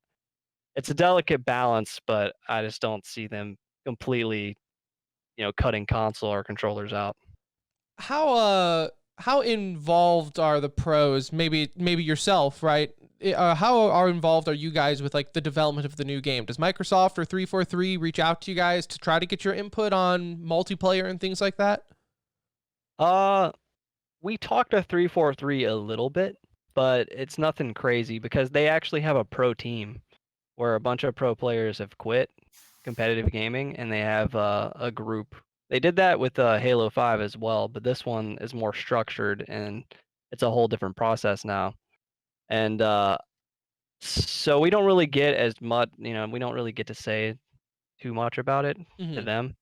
It's a delicate balance, but I just don't see them completely, cutting console or controllers out. How involved are the pros? Maybe yourself, right? How are involved are you guys with like the development of the new game? Does Microsoft or 343 reach out to you guys to try to get your input on multiplayer and things like that? Uh, we talked to 343 a little bit, but it's nothing crazy because they actually have a pro team where a bunch of pro players have quit competitive gaming and they have a group. They did that with Halo 5 as well, but this one is more structured and it's a whole different process now. And so we don't really get as much, we don't really get to say too much about it to Hmm. them.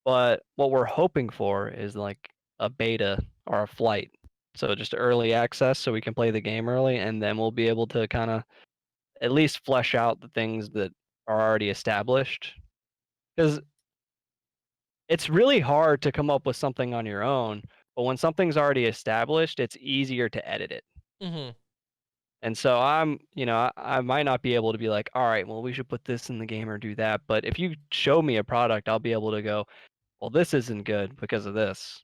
But what we're hoping for is like a beta or a flight. So just early access so we can play the game early and then we'll be able to kind of at least flesh out the things that are already established. Because it's really hard to come up with something on your own, but when something's already established, it's easier to edit it. Hmm. And so I might not be able to be like, all right, well, we should put this in the game or do that. But if you show me a product, I'll be able to go, well, this isn't good because of this.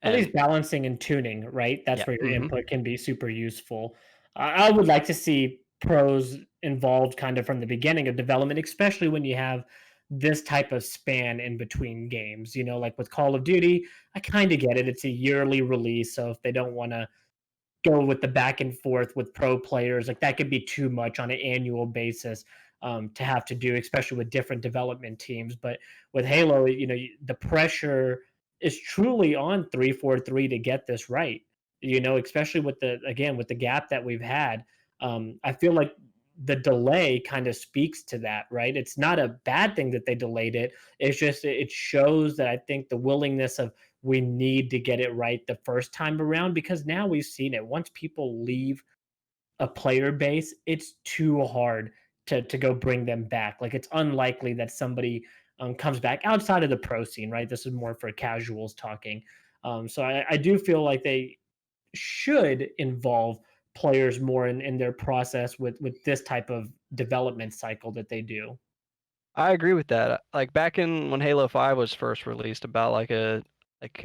At least And balancing and tuning, right? That's yeah, where your input can be super useful. I would like to see pros involved kind of from the beginning of development, especially when you have this type of span in between games. Like with Call of Duty, I kind of get it. It's a yearly release, so if they don't want to go with the back and forth with pro players, like that could be too much on an annual basis to have to do, especially with different development teams. But with Halo, the pressure is truly on 343 to get this right. Especially with the gap that we've had. I feel like the delay kind of speaks to that, right? It's not a bad thing that they delayed it. It's just it shows that I think the willingness of we need to get it right the first time around, because now we've seen it. Once people leave a player base, it's too hard to go bring them back. Like it's unlikely that somebody comes back outside of the pro scene, right? This is more for casuals talking. So I do feel like they should involve players more in their process with this type of development cycle that they do. I agree with that. Like back in when Halo 5 was first released, about like a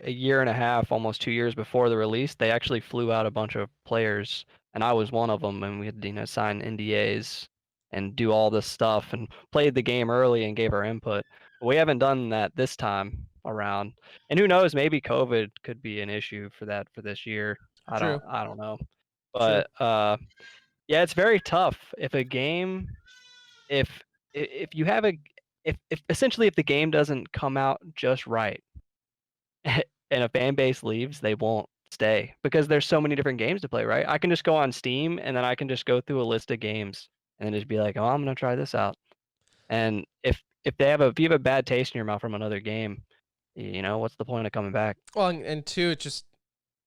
year and a half, almost 2 years before the release, they actually flew out a bunch of players, and I was one of them. And we had sign NDAs and do all this stuff and played the game early and gave our input. But we haven't done that this time around. And who knows? Maybe COVID could be an issue for that for this year. I don't True. I don't know. True. But yeah, it's very tough if a game if if you have a if essentially if the game doesn't come out just right and a fan base leaves, they won't stay because there's so many different games to play, right? I can just go on Steam and then I can just go through a list of games and then just be like, "Oh, I'm gonna try this out." And if you have a bad taste in your mouth from another game, what's the point of coming back? Well, and two, it just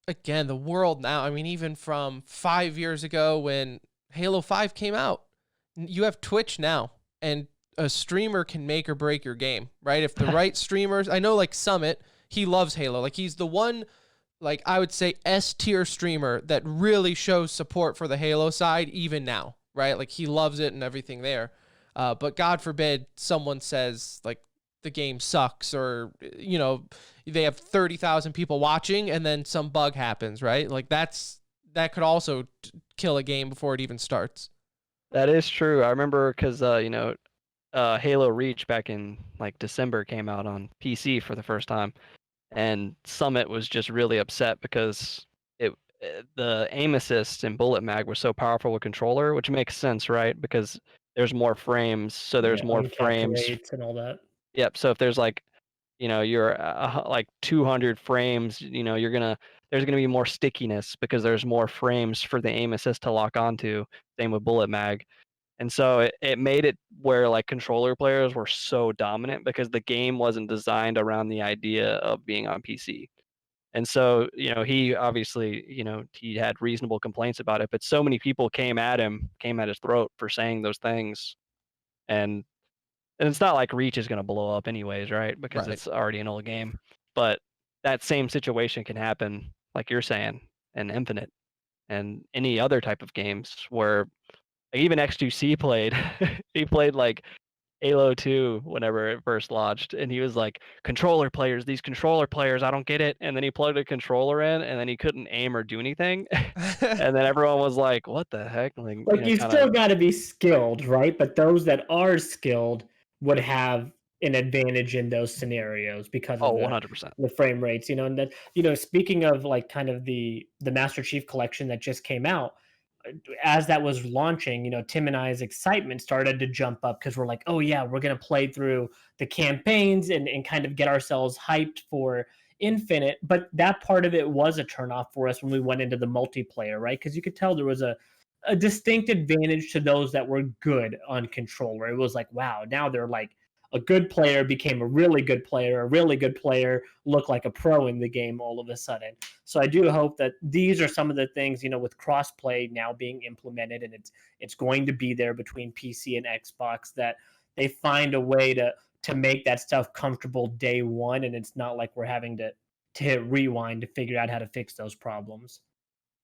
again the world now. I mean, even from 5 years ago when Halo 5 came out, you have Twitch now, and a streamer can make or break your game, right? If the right streamers, I know like Summit, he loves Halo. Like he's the one, like I would say S tier streamer that really shows support for the Halo side even now, right? Like he loves it and everything there. But God forbid someone says like the game sucks, or they have 30,000 people watching and then some bug happens, right? Like that could also kill a game before it even starts. That is true. I remember because Halo Reach back in like December came out on PC for the first time, and Summit was just really upset because the aim assist and bullet mag were so powerful with controller, which makes sense, right? Because there's more frames, so Yeah, there's more uncapped frames. rates and all that. Yep. So if there's like, you're like 200 frames, there's gonna be more stickiness because there's more frames for the aim assist to lock onto. Same with bullet mag. And so it made it where like controller players were so dominant because the game wasn't designed around the idea of being on PC. And so, he obviously, he had reasonable complaints about it, but so many people came at him, came at his throat for saying those things. And and it's not like Reach is going to blow up anyways, right? Because Right. it's already an old game. But that same situation can happen, like you're saying, in Infinite and any other type of games where like, even X2C played. He played like Halo 2 whenever it first launched, and he was like, "Controller players, these controller players, I don't get it." And then he plugged a controller in, and then he couldn't aim or do anything. And then everyone was like, "What the heck?" Like, Like you kind of. still got to be skilled, right? But those that are skilled would have an advantage in those scenarios because Oh, of 100%. the frame rates, and that speaking of like kind of the Master Chief collection that just came out, as that was launching, Tim and I's excitement started to jump up because we're like, oh yeah, we're gonna play through the campaigns and kind of get ourselves hyped for Infinite. But that part of it was a turnoff for us when we went into the multiplayer, right? Because you could tell there was a distinct advantage to those that were good on controller. It was like, wow, now they're like a good player became a really good player, a really good player looked like a pro in the game all of a sudden. So I do hope that these are some of the things, with crossplay now being implemented, and it's going to be there between PC and Xbox, that they find a way to make that stuff comfortable day one, and it's not like we're having to hit rewind to figure out how to fix those problems.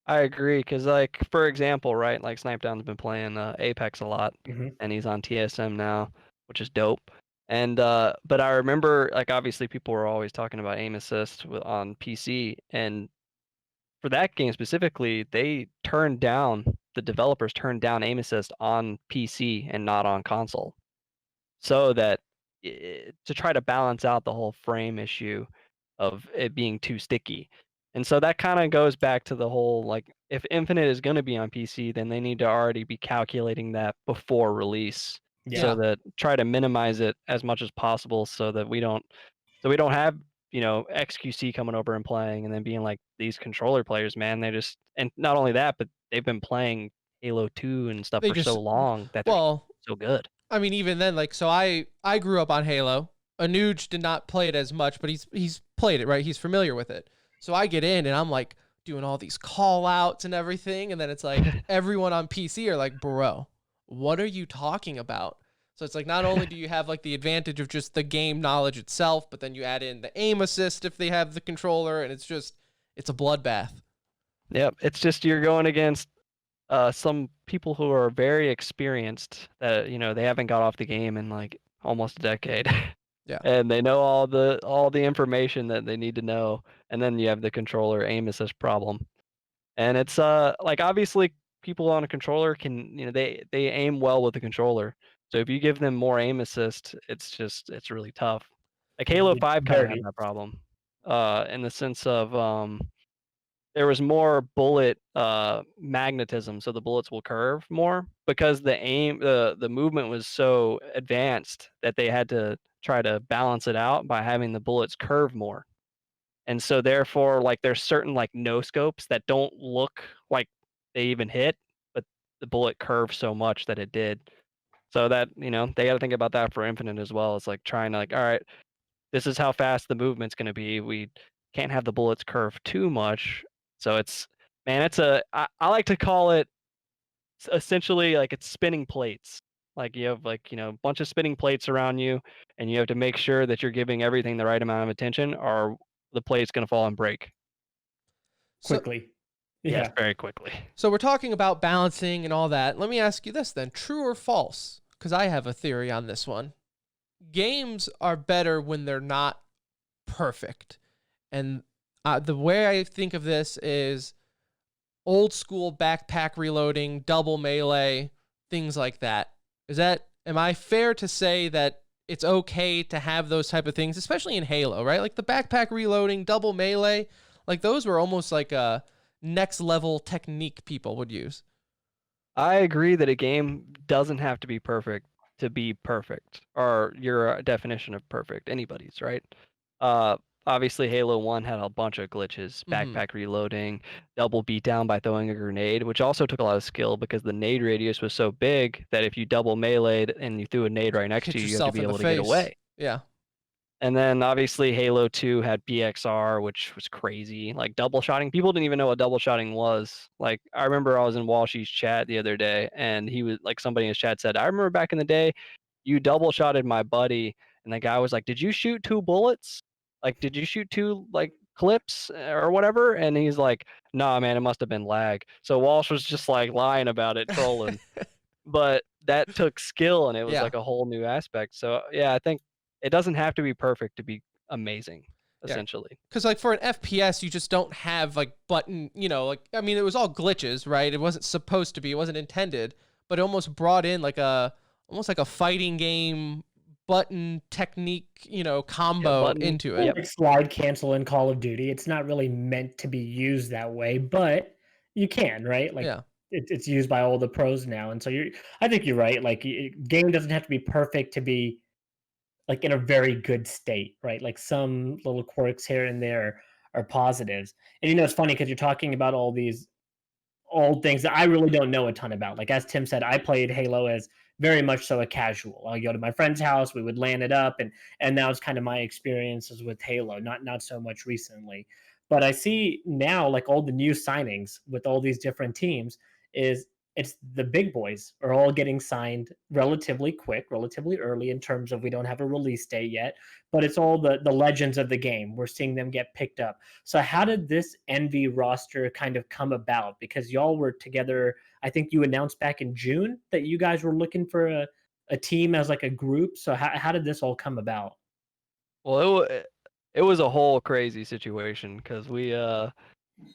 I agree, because like for example, right, like Snipedown's been playing Apex a lot, Mm-hmm. and he's on TSM now, which is dope. And but I remember like obviously people were always talking about aim assist on PC, and for that game specifically, the developers turned down aim assist on PC and not on console, so that to try to balance out the whole frame issue of it being too sticky. And so that kind of goes back to the whole like if Infinite is going to be on PC, then they need to already be calculating that before release Yeah. so Yeah. that try to minimize it as much as possible so we don't have, XQC coming over and playing and then being like these controller players, man, and not only that, but they've been playing Halo 2 and stuff They for so just long that they're well, so good. I mean, even then, like, so I grew up on Halo. Anuj did not play it as much, but he's played it, right? He's familiar with it. So I get in and I'm like doing all these call outs and everything, and then it's like everyone on PC are like, bro, what are you talking about? So it's like not only do you have like the advantage of just the game knowledge itself, but then you add in the aim assist if they have the controller, and it's a bloodbath. Yep, it's just you're going against some people who are very experienced that they haven't got off the game in like almost a decade, Yeah. and they know all the information that they need to know, and then you have the controller aim assist problem, and it's like obviously people on a controller can they aim well with the controller, so if you give them more aim assist, it's really tough. Like Halo It's 5 kind of had very that problem, in the sense of there was more bullet magnetism, so the bullets will curve more because the movement was so advanced that they had to try to balance it out by having the bullets curve more. And so therefore, like there's certain like no scopes that don't look like they even hit, but the bullet curved so much that it did. So that, they got to think about that for Infinite as well. It's like trying to like, all right, this is how fast the movement's going to be. We can't have the bullets curve too much. So it's man, I like to call it essentially like it's spinning plates. Like you have like, a bunch of spinning plates around you and you have to make sure that you're giving everything the right amount of attention or the plate's going to fall and break. So quickly. Yes, Yeah. very quickly. So we're talking about balancing and all that. Let me ask you this then, true or false? Because I have a theory on this one. Games are better when they're not perfect. And the way I think of this is old school backpack reloading, double melee, things like that. Am I fair to say that it's okay to have those type of things, especially in Halo, right? Like the backpack reloading, double melee, like those were almost like a next level technique people would use. I agree that a game doesn't have to be perfect or your definition of perfect, anybody's, right? Uh, obviously Halo 1 had a bunch of glitches, backpack reloading, double beatdown by throwing a grenade, which also took a lot of skill because the nade radius was so big that if you double meleeed and you threw a nade right next to Hit you, you have to yourself be in the able to get face. away. Yeah. And then obviously Halo 2 had BXR, which was crazy. Like double shotting. People didn't even know what double shotting was. Like I remember I was in Walshy's chat the other day and he was like somebody in his chat said, I remember back in the day you double shotted my buddy and the guy was like, did you shoot 2 bullets? Like did you shoot 2 like clips or whatever? And he's like, nah man, it must have been lag. So Walsh was just like lying about it, trolling. But that took skill and it was Yeah. like a whole new aspect. So yeah, I think it doesn't have to be perfect to be amazing, Yeah. essentially. Because like for an FPS, you just don't have like button, like I mean, it was all glitches, right? It wasn't supposed to be, it wasn't intended, but it almost brought in like almost like a fighting game button technique, Yeah, combo button. into it. Yep. Like slide cancel in Call of Duty. It's not really meant to be used that way, but you can, right? Like Yeah. it's used by all the pros now, and so I think you're right. Like game doesn't have to be perfect to be like in a very good state, right? Like some little quirks here and there are positives. And it's funny because you're talking about all these old things that I really don't know a ton about. Like as Tim said, I played Halo as very much so a casual. I go to my friend's house, we would LAN it up, and that was kind of my experiences with Halo. Not so much recently, but I see now like all the new signings with all these different teams is it's the big boys are all getting signed relatively quick, relatively early in terms of we don't have a release date yet, but it's all the legends of the game. We're seeing them get picked up. So how did this Envy roster kind of come about? Because y'all were together, I think you announced back in June that you guys were looking for a team as like a group. So how did this all come about? Well, it was a whole crazy situation because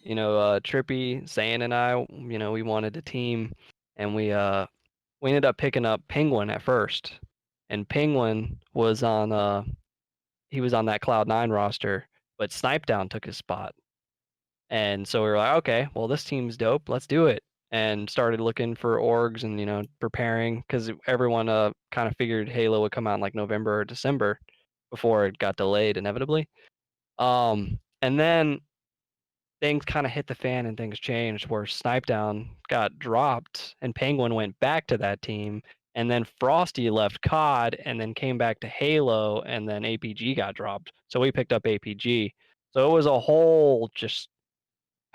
Trippy, Zayn, and I, we wanted a team, and we ended up picking up Penguin at first, and Penguin was he was on that Cloud9 roster, but Snipedown took his spot. And so we were like, okay, well, this team's dope. Let's do it. And started looking for orgs and, preparing because everyone kind of figured Halo would come out in like November or December before it got delayed inevitably. And then things kind of hit the fan and things changed where Snipedown got dropped and Penguin went back to that team. And then Frosty left COD and then came back to Halo and then APG got dropped. So we picked up APG. So it was a whole just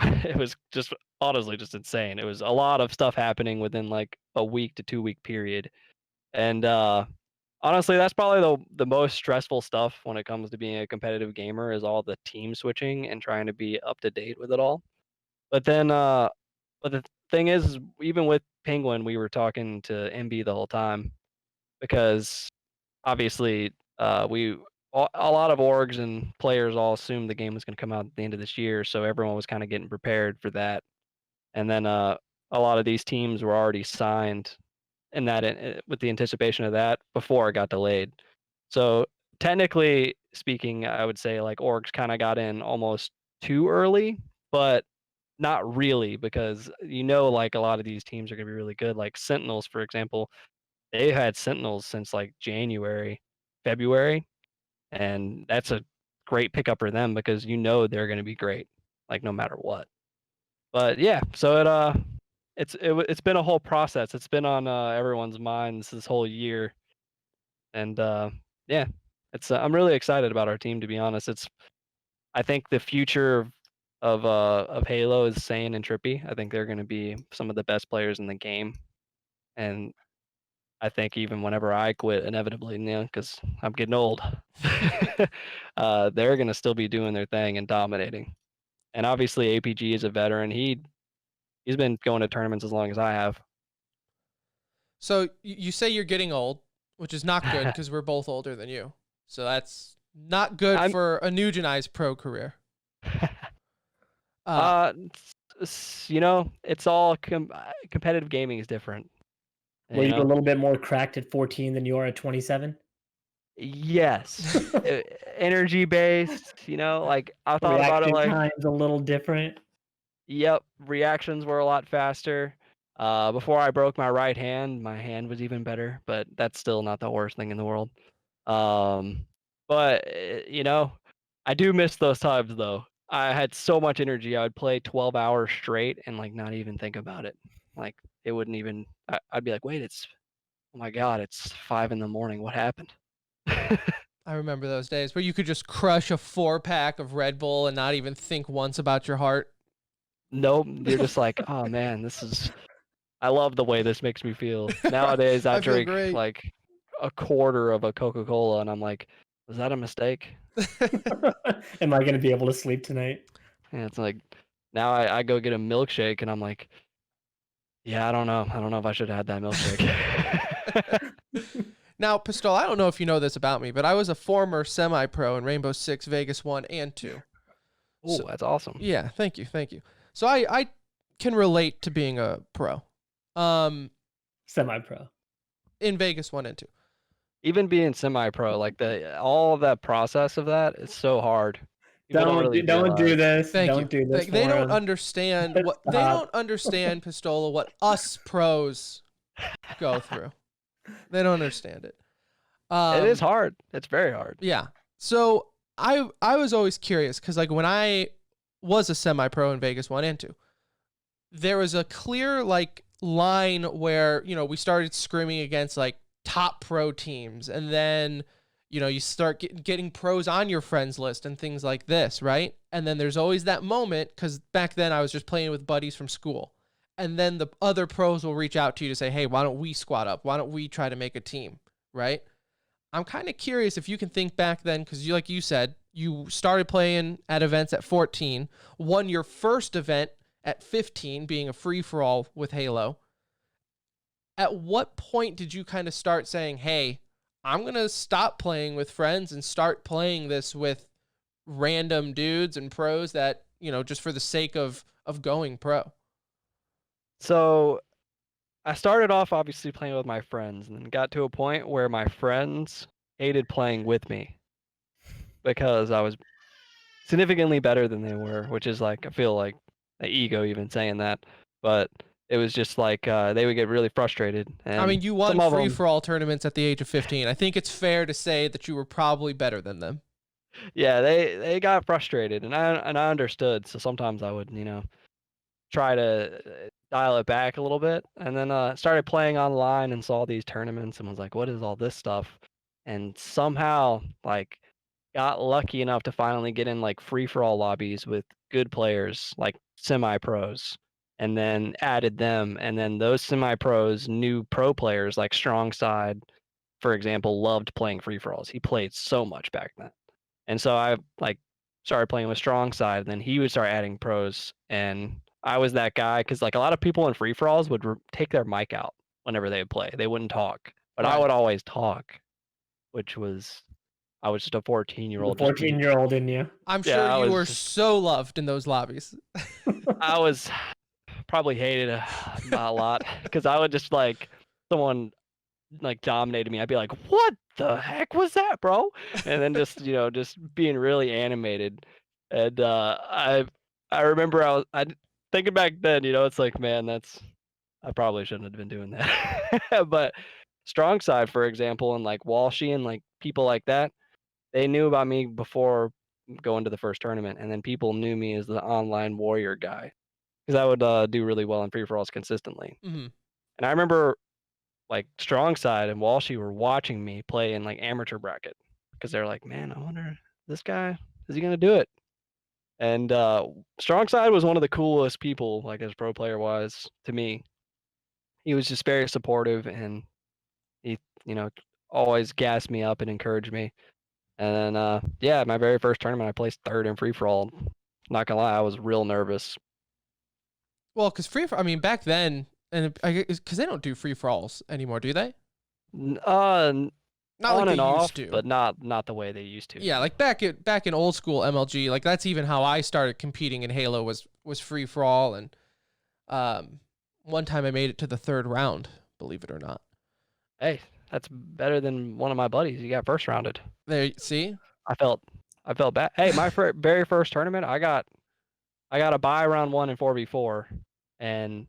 it was just honestly just insane. It was a lot of stuff happening within like a week to 2 week period. And honestly, that's probably the most stressful stuff when it comes to being a competitive gamer is all the team switching and trying to be up to date with it all. But then but the thing is even with Penguin, we were talking to MB the whole time because obviously a lot of orgs and players all assumed the game was going to come out at the end of this year, so everyone was kind of getting prepared for that. And then a lot of these teams were already signed in that with the anticipation of that before it got delayed. So technically speaking, I would say like orgs kind of got in almost too early, but not really because like a lot of these teams are going to be really good. Like Sentinels, for example, they had Sentinels since like January, February, and that's a great pickup for them because they're going to be great, like no matter what. But yeah, so it's been a whole process. It's been on everyone's minds this whole year, and yeah, it's I'm really excited about our team to be honest. I think the future of Halo is Sane and Trippy. I think they're going to be some of the best players in the game, and I think even whenever I quit, inevitably, because I'm getting old, they're going to still be doing their thing and dominating. And obviously, APG is a veteran. He's been going to tournaments as long as I have. So you say you're getting old, which is not good because we're both older than you. So that's not good I'm for a Nugeni's pro career. Uh, it's all competitive gaming is different. Were You you a know, little bit more cracked at 14 than you are at 27? yes, energy based. Like I thought about it Reaction like, times a little different. yep, reactions were a lot faster. Before I broke my right hand, my hand was even better, but that's still not the worst thing in the world. Um, but I do miss those times though. I had so much energy. I would play 12 hours straight and like not even think about it. Like it wouldn't even. I'd be like, wait, it's oh my god, it's 5 in the morning. What happened? I remember those days where you could just crush a 4-pack of Red Bull and not even think once about your heart. Nope, you're just like, oh man, this is. I love the way this makes me feel. Nowadays, I I feel drink great. like a quarter of a Coca-Cola, and I'm like, was that a mistake? Am I going to be able to sleep tonight? And it's like, now I go get a milkshake, and I'm like, yeah, I don't know. I don't know if I should have had that milkshake. Now, Pistola, I don't know if you know this about me, but I was a former semi-pro in Rainbow Six, Vegas 1 and 2. Oh, So- that's awesome. Yeah, thank you. So I can relate to being a pro. Semi-pro. In Vegas 1 and 2. Even being semi-pro, like all of that process of that is so hard. People Don't really do realize. this. Thank Don't you. do this. They for don't 'em. understand what they Stop. don't understand, Pistola, what us pros go through. They don't understand it. It is hard. It's very hard. Yeah. So I was always curious because like when I was a semi-pro in Vegas 1 and 2, there was a clear like line where, you know, we started scrimming against like top pro teams, and then, you know, you start getting pros on your friends list and things like this, right? And then there's always that moment, because back then I was just playing with buddies from school, and then the other pros will reach out to you to say, hey, why don't we squad up? Why don't we try to make a team, right? I'm kind of curious if you can think back then, because you, like you said, you started playing at events at 14, won your first event at 15, being a free-for-all with Halo. At what point did you kind of start saying, hey, I'm going to stop playing with friends and start playing this with random dudes and pros that, you know, just for the sake of going pro? So I started off obviously playing with my friends, and then got to a point where my friends hated playing with me because I was significantly better than they were, which is like, I feel like the ego even saying that, but it was just like they would get really frustrated. And I mean, you won some of them, free-for-all tournaments at the age of 15. I think it's fair to say that you were probably better than them. yeah, they got frustrated, and I understood. So sometimes I would, try to dial it back a little bit, and then started playing online and saw these tournaments and was like, what is all this stuff? And somehow like got lucky enough to finally get in like free for all lobbies with good players, like semi pros, and then added them, and then those semi pros knew pro players like Strong Side, for example, loved playing free for alls. He played so much back then. And so I like started playing with Strong Side, and then he would start adding pros, and I was that guy because like a lot of people in free for alls would take their mic out whenever they would play. They wouldn't talk, but I Right. would always talk, which was I was just a 14-year-old. The 14-year-old in you. I'm Yeah, sure I you was were just- so loved in those lobbies. I was probably hated a lot because I would just like someone like dominated me. I'd be like, "What the heck was that, bro?" And then just just being really animated. And I remember I thinking back then, it's like, man, I probably shouldn't have been doing that. But Strong Side, for example, and like Walshy and like people like that, they knew about me before going to the first tournament, and then people knew me as the online warrior guy because I would do really well in free for alls consistently. Mm-hmm. And I remember like Strong Side and Walshy were watching me play in like amateur bracket because they're like, man, I wonder this guy, is he gonna do it? And Strong Side was one of the coolest people, like as pro player wise, to me. He was just very supportive, and he, always gassed me up and encouraged me. And then, yeah, my very first tournament, I placed third in free for all. Not gonna lie, I was real nervous. Well, because I mean, back then, and because they don't do free for alls anymore, do they? Not Not on like they and off, used to. but not the way they used to. Yeah, like back in old school MLG, like that's even how I started competing in Halo was free for all, and one time I made it to the third round, believe it or not. Hey, that's better than one of my buddies. He got first rounded. There, see, I felt bad. Hey, my very first tournament, I got a bye round 1 and 4v4, and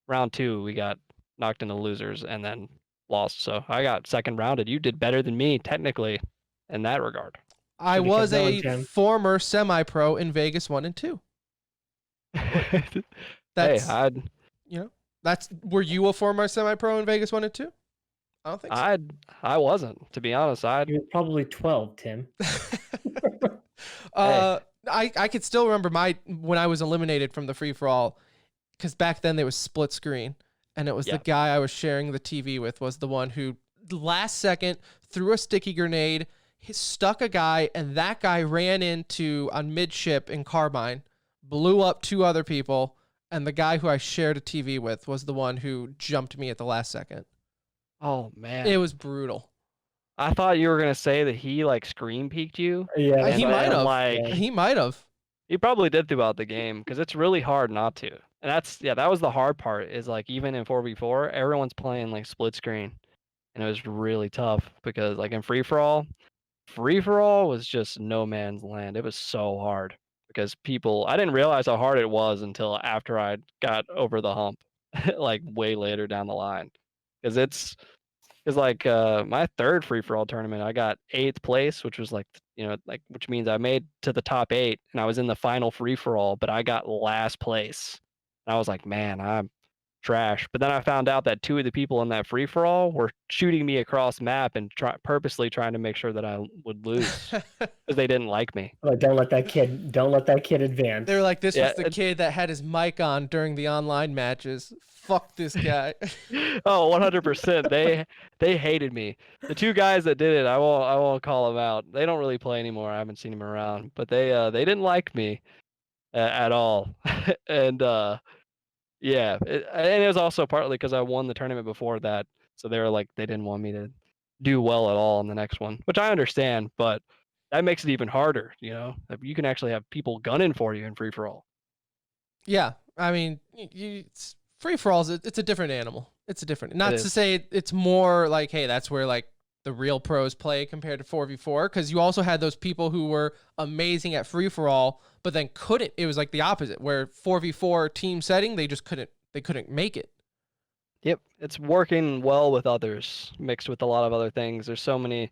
round 2 we got knocked into losers and then lost. So I got second rounded. You did better than me technically in that regard. I Should've kept was going, a Tim. former semi-pro in Vegas 1 and 2. Hey, That's I'd you know, that's were you a former semi-pro in Vegas 1 and 2? I don't think so. I wasn't, to be honest. You were probably 12, Tim. I could still remember when I was eliminated from the free for all, because back then there was split screen, and it was the guy I was sharing the TV with was the one who last second threw a sticky grenade, he stuck a guy, and that guy ran into on midship in Carbine, blew up 2 other people, and the guy who I shared a TV with was the one who jumped me at the last second. Oh man. It was brutal. I thought you were gonna say that he like screen peeked you. Yeah, He might have. Like He might have. he probably did throughout the game because it's really hard not to. And that was the hard part is like even in 4v4, everyone's playing like split screen. And it was really tough because like in free for all was just no man's land. It was so hard because I didn't realize how hard it was until after I got over the hump, like way later down the line. Because like my third free for all tournament, I got 8th place, which was like which means I made to the top 8, and I was in the final free for all, but I got last place. And I was like, man, I'm trash. But then I found out that 2 of the people in that free for all were shooting me across map and purposely trying to make sure that I would lose because they didn't like me. Like, don't let that kid advance. They were like, this Yeah, was the kid that had his mic on during the online matches. Fuck this guy. Oh, 100%. They hated me. The 2 guys that did it, I won't call them out. They don't really play anymore. I haven't seen them around, but they didn't like me at all. And yeah, and it was also partly because I won the tournament before that, so they were like they didn't want me to do well at all in the next one, which I understand, but that makes it even harder. You can actually have people gunning for you in free for all. Yeah, I mean, it's free for alls. It's a different animal. It's a different. Not to say it's more like, hey, that's where like the real pros play compared to 4v4, because you also had those people who were amazing at free for all, but then couldn't. It was like the opposite, where 4v4 team setting, they just couldn't. They couldn't make it. Yep, it's working well with others mixed with a lot of other things. There's so many.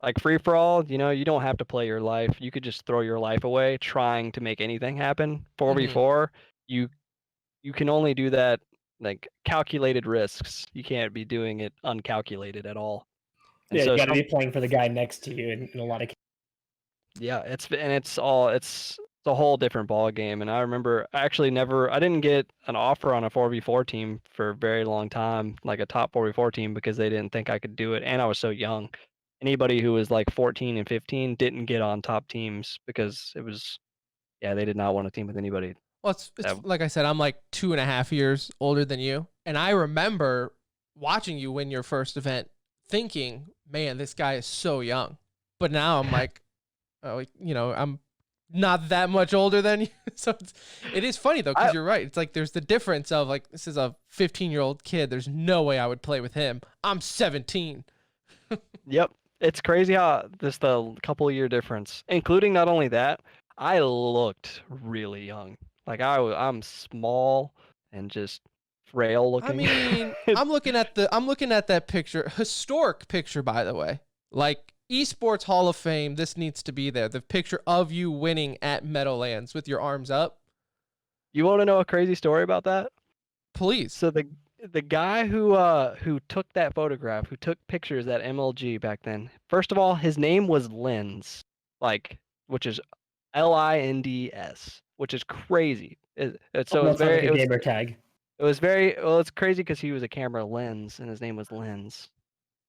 Like free for all, you don't have to play your life. You could just throw your life away trying to make anything happen. 4v4, you can only do that like calculated risks. You can't be doing it uncalculated at all. And Yeah, so you got to be playing for the guy next to you in a lot of cases. yeah, it's a whole different ball game. And I remember I didn't get an offer on a 4v4 team for a very long time, like a top 4v4 team, because they didn't think I could do it, and I was so young. Anybody who was like 14 and 15 didn't get on top teams because they did not want to team with anybody. Well, it's like I said, I'm like 2.5 years older than you, and I remember watching you win your first event, thinking, "Man, this guy is so young." But now I'm like, oh, I'm not that much older than you. So it is funny though, because you're right. It's like there's the difference of like, this is a 15-year-old kid. There's no way I would play with him. I'm 17. Yep. It's crazy how just the couple year difference, including not only that, I looked really young. Like I'm small and just frail looking. I mean, I'm looking at that picture, historic picture, by the way. Like esports Hall of Fame, this needs to be there. The picture of you winning at Meadowlands with your arms up. You want to know a crazy story about that? Please. So the guy who took that photograph, who took pictures at MLG back then, first of all, his name was Lens, which is LINDS, which is crazy. It's a gamer tag. It was very well. It's crazy because he was a camera lens, and his name was Lens,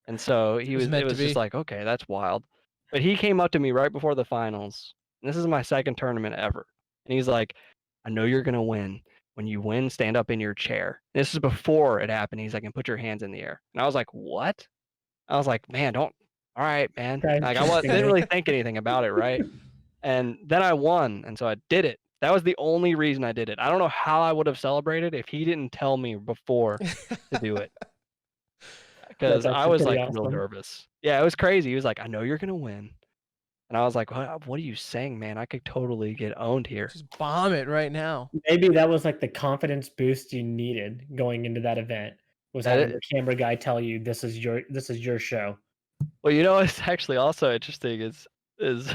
and so it was just like, okay, that's wild. But he came up to me right before the finals. And this is my second tournament ever, and he's like, "I know you're gonna win. When you win, stand up in your chair." And this is before it happened. He's like, "And put your hands in the air." And I was like, "What?" I was like, "Man, don't. All right, man." Like didn't really think anything about it, right? And then I won, and so I did it. That was the only reason I did it. I don't know how I would have celebrated if he didn't tell me before to do it. Because I was like real nervous. Yeah, it was crazy. He was like, "I know you're gonna win," and I was like, "What are you saying, man? I could totally get owned here." Just bomb it right now. Maybe that was like the confidence boost you needed going into that event. Was having the camera guy tell you this is your show. Well, what's actually also interesting is is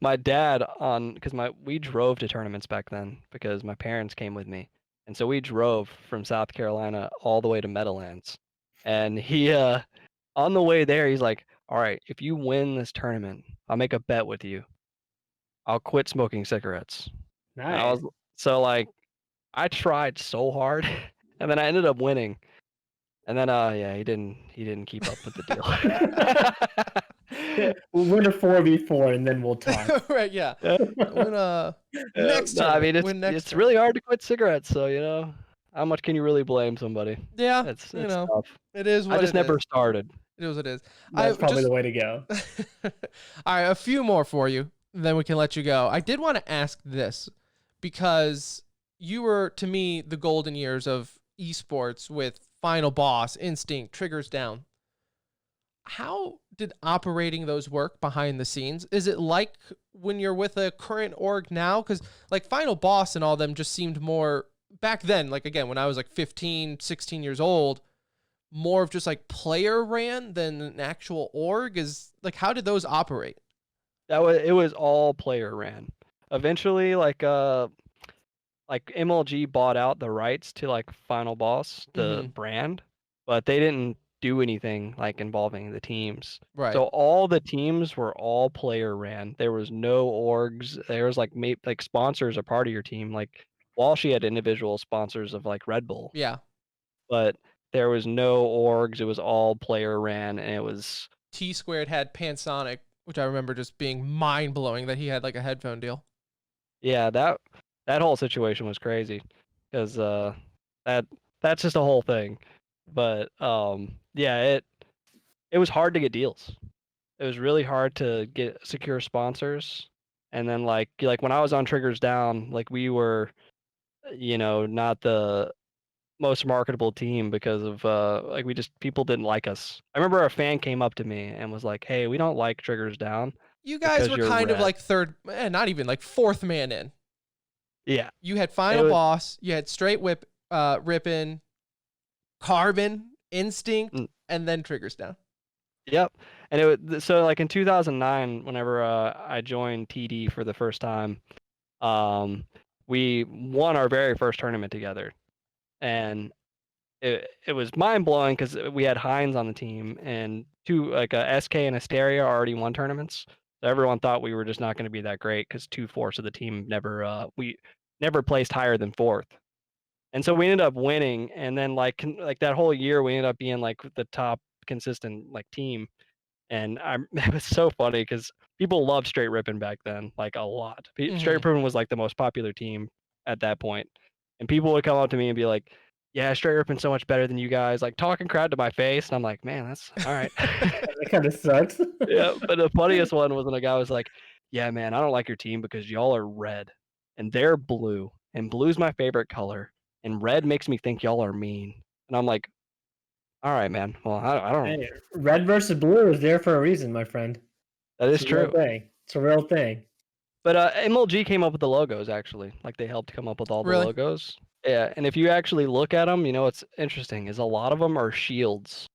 my dad on because we drove to tournaments back then because my parents came with me, and so we drove from South Carolina all the way to Meadowlands, and he on the way there he's like, "All right, if you win this tournament, I'll make a bet with you. I'll quit smoking cigarettes." And I Nice. was so like, I tried so hard, and then I ended up winning. And then yeah, he didn't keep up with the deal. We'll win a 4v4 and then we'll talk. Right, yeah. Yeah. Win next No, I tournament. mean Win next it's tournament. really hard to quit cigarettes, so how much can you really blame somebody? Yeah, It's you it's know, tough. it is what I just it never is. started. It is what it is. That's probably the way to go. All right, a few more for you, then we can let you go. I did want to ask this because you were, to me, the golden years of esports with Final Boss, Instinct, Triggers Down. How did operating those work behind the scenes? Is it like when you're with a current org now? Because like Final Boss and all them just seemed more back then, like again, when I was like 15, 16 years old, more of just like player ran than an actual org. Is like, how did those operate? It was all player ran. Eventually, like MLG bought out the rights to like Final Boss, the Mm-hmm. brand, but they didn't do anything like involving the teams. Right. So all the teams were all player ran. There was no orgs. There was like sponsors are part of your team. Like Walshy had individual sponsors of like Red Bull, Yeah. but there was no orgs. It was all player ran, and it was T Squared had Pansonic, which I remember just being mind blowing that he had like a headphone deal. yeah, that whole situation was crazy because that that's just a whole thing. But yeah, it was hard to get deals. It was really hard to get secure sponsors. And then like when I was on Triggers Down, like we were, not the most marketable team because of like we just people didn't like us. I remember a fan came up to me and was like, "Hey, we don't like Triggers Down You guys because were you're kind of red." like not even like fourth man in. Yeah. You had It Final was, Boss, you had Straight Whip, Rippin, Carbon, Instinct, mm, and then Triggers Down. yep. And so like in 2009 whenever I joined TD for the first time, um we won our very first tournament together. And it was mind blowing because we had Hines on the team and two like SK and Asteria already won tournaments. So everyone thought we were just not going to be that great because 2/4 of the team we never placed higher than fourth. And so we ended up winning, and then like that whole year we ended up being like the top consistent like team. And it was so funny because people loved Straight Rippin' back then, like a lot. Straight Mm-hmm. Rippin' was like the most popular team at that point, and people would come up to me and be like, "Yeah, Straight Rippin's so much better than you guys," like talking crap to my face, and I'm like, "Man, that's all right." That kind of sucks. Yeah, but the funniest one was when a guy was like, "Yeah, man, I don't like your team because y'all are red, and they're blue, and blue's my favorite color, and red makes me think y'all are mean." And I'm like, "All right, man. Well, I don't. Hey, red versus blue is there for a reason, my friend. That It's is a real true." thing. It's a real thing. But MLG came up with the logos actually. Like they helped come up with all the Really? logos. Yeah, and if you actually look at them, what's interesting is a lot of them are shields.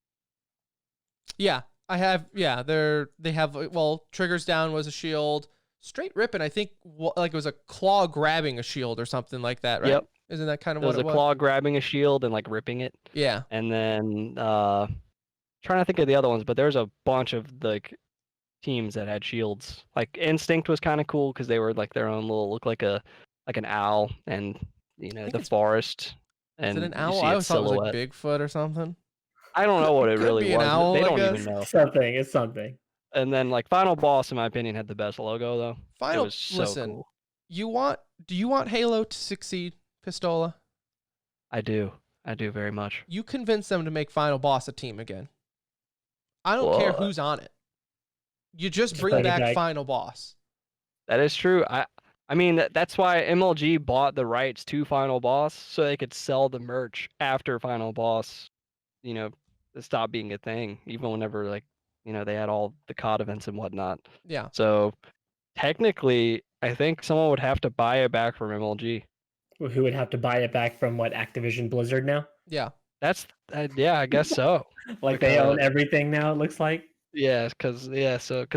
Yeah, I have. Yeah, they have. Well, Triggers Down was a shield. Straight Rippin', I think, like it was a claw grabbing a shield or something like that, right? Yep. Isn't that kind of There what was it a was? claw grabbing a shield and like ripping it. Yeah. And then trying to think of the other ones, but there's a bunch of like teams that had shields. Like Instinct was kind of cool because they were like their own little look like an owl and I think the it's. forest Is it and an you owl? see I its always thought it was like silhouette. Bigfoot or something. I don't know what it Could really be an was. owl, They I don't even guess. know. Something. It's something. And then like Final Boss, in my opinion, had the best logo though. It was so Listen, cool. do you want Halo to succeed, Pistola? I do. I do very much. You convince them to make Final Boss a team again. I don't care Well, who's on it. You just Just bring bring it back back. Final Boss. that is true. I mean that's why MLG bought the rights to Final Boss so they could sell the merch after Final Boss, you know, stopped being a thing. Even whenever like, they had all the COD events and whatnot. Yeah. So technically, I think someone would have to buy it back from MLG. Who would have to buy it back from what, Activision Blizzard now? Yeah. That's yeah, I guess so. Like they Because own everything now, it looks like. Yeah, because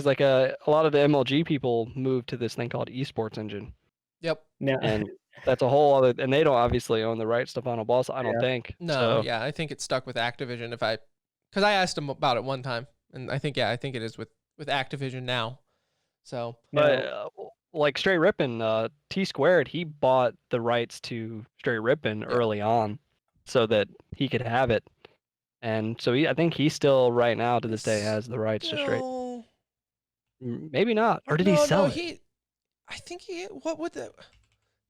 like a lot of the MLG people moved to this thing called esports engine, Yep. Now, and that's a whole other. And they don't obviously own the rights to Final Boss, I don't yeah. think. No, So yeah, I think it's stuck with Activision. Because I asked him about it one time, and I think it is with Activision now. So But Now, like Straight Rippin, T Squared, he bought the rights to Straight Rippin yeah, early on, so that he could have it, and so I think he still right now to this day he's has the rights to Straight. still Maybe not, or did he no sell it? he. I think he what would the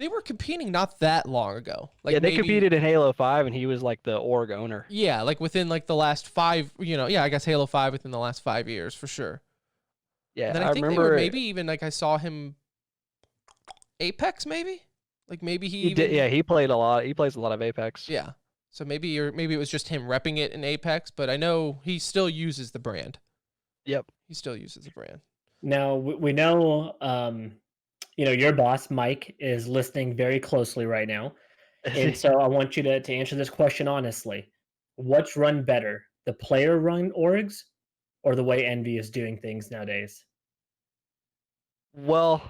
they were competing not that long ago, like Yeah, they maybe competed in Halo 5, and he was like the org owner. yeah, like within like the last 5, yeah, I guess Halo 5 within the last 5 years for sure. And Yeah, then I I think they were remember maybe even like I saw him Apex maybe, like maybe he he did. even Yeah, he played a lot. He plays a lot of Apex. yeah. So maybe it was just him repping it in Apex, but I know he still uses the brand. Yep. He still uses the brand. now we know, your boss Mike is listening very closely right now, and so I want you to answer this question honestly. What's run better, the player run orgs or the way Envy is doing things nowadays? Well,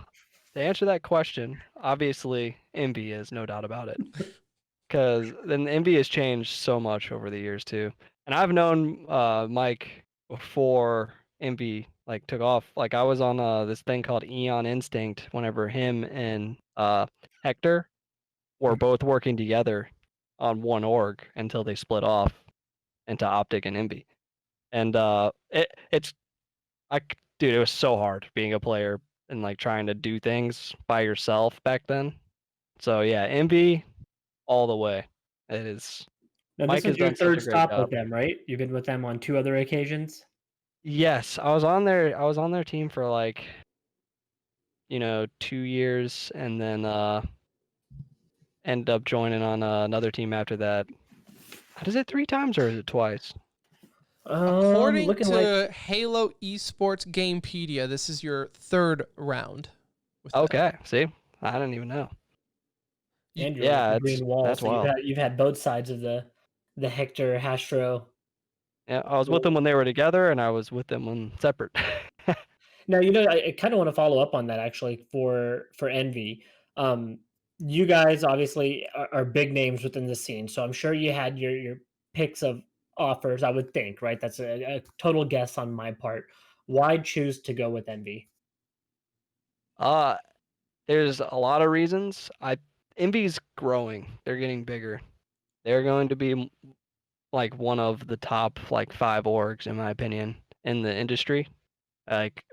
to answer that question, obviously Envy is no doubt about it, because then Envy has changed so much over the years too. And I've known Mike before Envy like took off. Like I was on this thing called Eon Instinct whenever him and Hector were both working together on one org until they split off into Optic and Envy. And dude, it was so hard being a player and like trying to do things by yourself back then. So yeah, Envy all the way. It is. Now, this Mike is has your done such a third great stop with job. them, right? You've been with them on 2 other occasions? Yes, I was on there. I was on their team for like 2 years, and then ended up joining on another team after that. Is it 3 times or is it twice? According Looking like to Halo Esports Gamepedia, this is your third round with them. Okay, see, I didn't even know. You, and you're with Yeah, the it's green wall, that's so you've wild. had both sides of the Hector Hastro. Yeah, I was with them when they were together, and I was with them when separate. Now, I kind of want to follow up on that actually for Envy. Um, you guys obviously are big names within the scene, so I'm sure you had your picks of offers. I would think, right? That's a total guess on my part. Why choose to go with Envy? uh, there's a lot of reasons. Envy's growing. They're getting bigger. They're going to be like one of the top like 5 orgs in my opinion in the industry. Like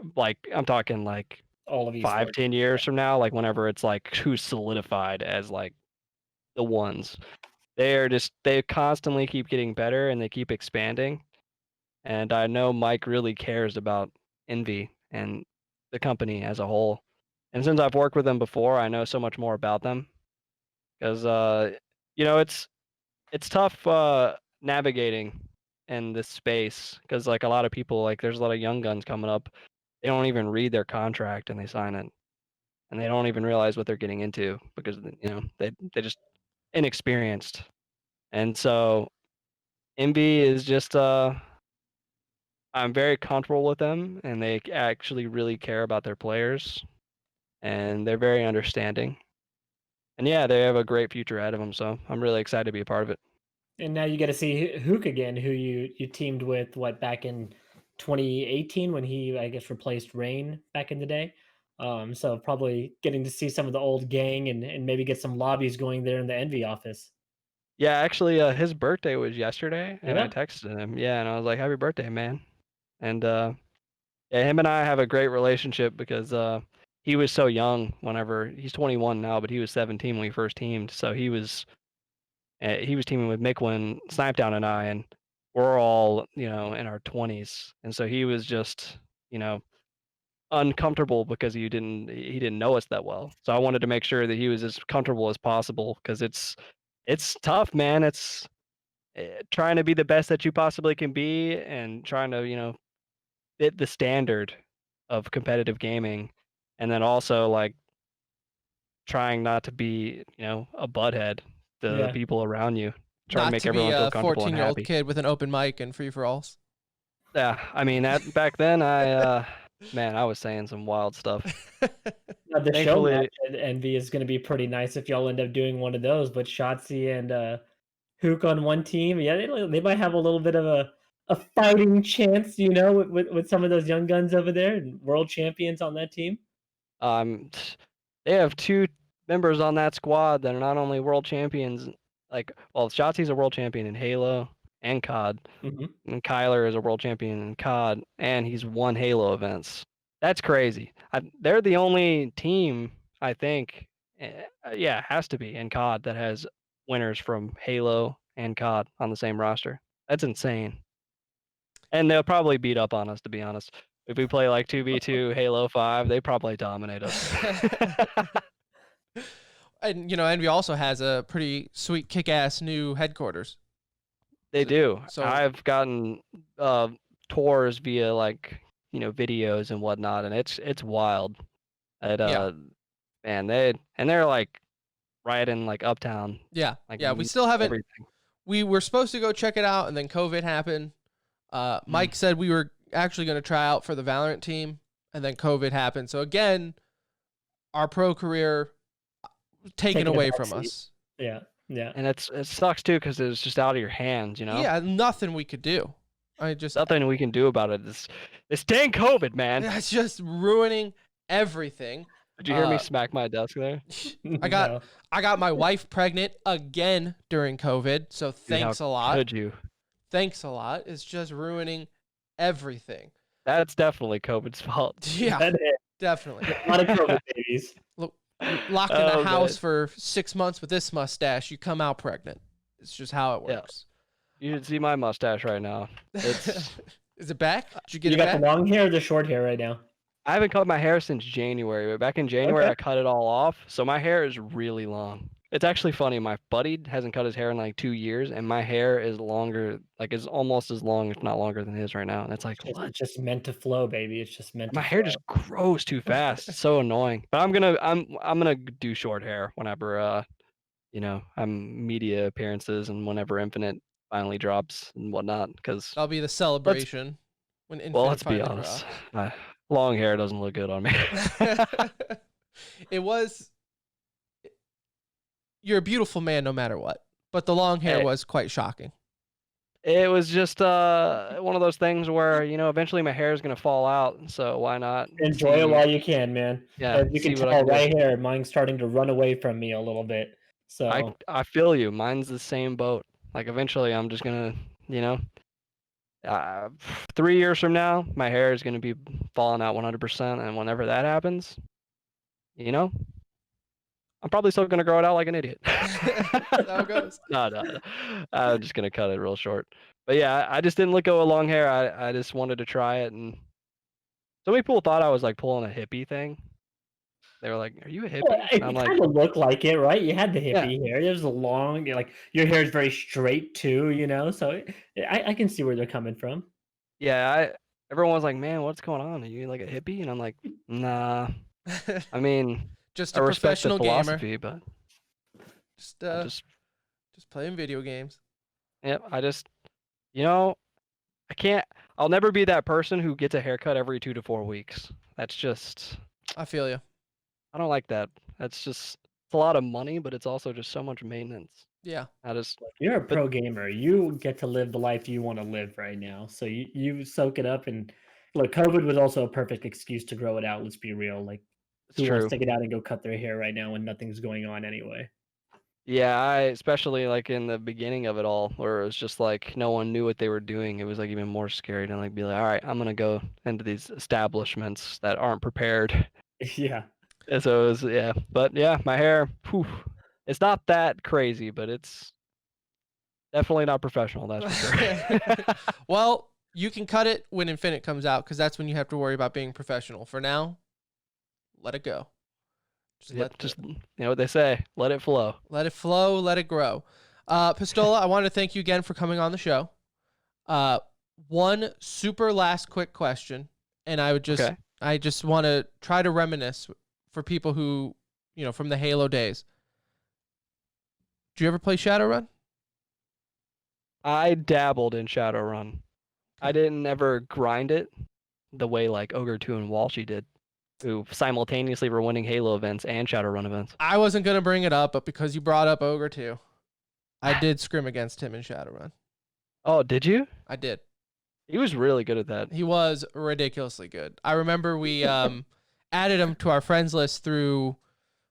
I'm talking like All of five, esports. 10 years from now, like whenever it's like who's solidified as like the ones. They constantly keep getting better and they keep expanding. And I know Mike really cares about Envy and the company as a whole. And since I've worked with them before, I know so much more about them. Because it's tough navigating in this space. Because like a lot of people, like there's a lot of young guns coming up. They don't even read their contract and they sign it, and they don't even realize what they're getting into because they just inexperienced. And so Envy is just I'm very comfortable with them, and they actually really care about their players, and they're very understanding. And yeah, they have a great future ahead of them, so I'm really excited to be a part of it. And now you get to see Hook again, who you teamed with back in 2018 when he, I guess, replaced Rain back in the day. So probably getting to see some of the old gang and maybe get some lobbies going there in the Envy office. Yeah, actually, his birthday was yesterday, and I Yeah. texted him. Yeah, and I was like, "Happy birthday, man!" And yeah, him and I have a great relationship because he was so young whenever he's 21 now, but he was 17 when we first teamed. So he was teaming with Miquin, Snipedown, and I, and we're all in our 20s, and so he was just uncomfortable because he didn't know us that well. So I wanted to make sure that he was as comfortable as possible because it's tough, man. It's trying to be the best that you possibly can be and trying to fit the standard of competitive gaming, and then also like trying not to be a butthead to the Yeah. people around you, trying to not make to be everyone feel a comfortable and 14-year-old happy. kid with an open mic and free for alls. Yeah, I mean that back then man, I was saying some wild stuff. The show match Thankfully, at Envy is going to be pretty nice if y'all end up doing one of those. But Shotzi and Hook on one team, yeah, they might have a little bit of a fighting chance, with some of those young guns over there and world champions on that team. um they have two members on that squad that are not only world champions, like well, Shotzi's a world champion in Halo and COD, Hmm. and Kyler is a world champion in COD, and he's won Halo events. That's crazy. They're the only team, I think, yeah, it has to be in COD that has winners from Halo and COD on the same roster. That's insane. And they'll probably beat up on us, to be honest. If we play like 2v2 Halo 5, they probably dominate us. And Envy also has a pretty sweet, kick-ass new headquarters. They do. So I've gotten tours via like, videos and whatnot, and it's wild. It yeah, man, they're like right in like uptown, yeah, like yeah. We still haven't. everything. We were supposed to go check it out, and then COVID happened. Mike said we were actually going to try out for the ValoRANT team, and then COVID happened. So again, our pro career taken Taking a away back from seat. us. Yeah, yeah. And it sucks too because it's just out of your hands, Yeah, nothing we could do. Nothing we can do about it. This dang COVID, man. It's just ruining everything. Did you hear me smack my desk there? I got my wife pregnant again during COVID. So thanks a lot. Could you? Thanks a lot. It's just ruining everything. That's definitely COVID's fault. Yeah, definitely. A lot of COVID babies. Look, locked in a house for 6 months with this mustache, you come out pregnant. It's just how it works. You should see my mustache right now. It's Is it back? Did you get You it got back? the long hair or the short hair right now? I haven't cut my hair since January, but back in January Okay. I cut it all off, so my hair is really long. It's actually funny. My buddy hasn't cut his hair in like 2 years, and my hair is longer, like it's almost as long, if not longer than his right now. And it's like, what? It's just meant to flow, baby. It's just meant My to hair flow. just grows too fast. It's so annoying. But I'm gonna do short hair whenever I'm media appearances and whenever Infinite finally drops and whatnot. Because That'll be the celebration when Infinite let's be finally honest, drops. long hair doesn't look good on me. It was. You're a beautiful man no matter what, but the long hair Hey. was quite shocking. It was just one of those things where eventually my hair is gonna fall out, so why not Enjoy see- it while you can, man. Yeah, As you see can what I tell can do. right here, mine's starting to run away from me a little bit. So I feel you. Mine's the same boat. Like eventually, I'm just gonna, 3 years from now, my hair is gonna be falling out 100%, and whenever that happens, I'm probably still gonna grow it out like an idiot. That's how it goes. No. I'm just gonna cut it real short. But yeah, I just didn't let go of long hair. I just wanted to try it, and so many people thought I was like pulling a hippie thing. They were like, "Are you a hippie?" well, it And I'm like, kind of looked like it, right? You had the Yeah. hippie hair. It was long, like your hair is very straight too, So I can see where they're coming from. yeah. Everyone was like, "Man, what's going on? Are you like a hippie?" And I'm like, "Nah." I mean, Just I a respect the professional gamer. philosophy, but I Just playing video games. I just, I can't. I'll never be that person who gets a haircut every 2 to 4 weeks. That's just, I feel you. I don't like that. That's just, it's a lot of money, but it's also just so much maintenance. Yeah. You're a pro gamer. You get to live the life you want to live right now. So you soak it up and look, COVID was also a perfect excuse to grow it out. Let's be real. Like It's who true. wants to get out and go cut their hair right now when nothing's going on anyway? Yeah, especially like in the beginning of it all, where it was just like no one knew what they were doing. It was like even more scary to like be like, all right, I'm gonna go into these establishments that aren't prepared. Yeah. And so it was, yeah, but yeah, my hair, whew, it's not that crazy, but it's definitely not professional. That's for sure. Well, you can cut it when Infinite comes out because that's when you have to worry about being professional. For now, let it go. Just you know what they say, let it flow. Let it flow, let it grow. Pistola, I want to thank you again for coming on the show. One super last quick question, and I just want to try to reminisce for people who, from the Halo days. Do you ever play Shadowrun? I dabbled in Shadowrun. I didn't ever grind it the way like Ogre 2 and Walshy did, who simultaneously were winning Halo events and Shadowrun events. I wasn't gonna bring it up, but because you brought up Ogre 2, I did scrim against him in Shadowrun. Oh, did you? I did. He was really good at that. He was ridiculously good. I remember we added him to our friends list through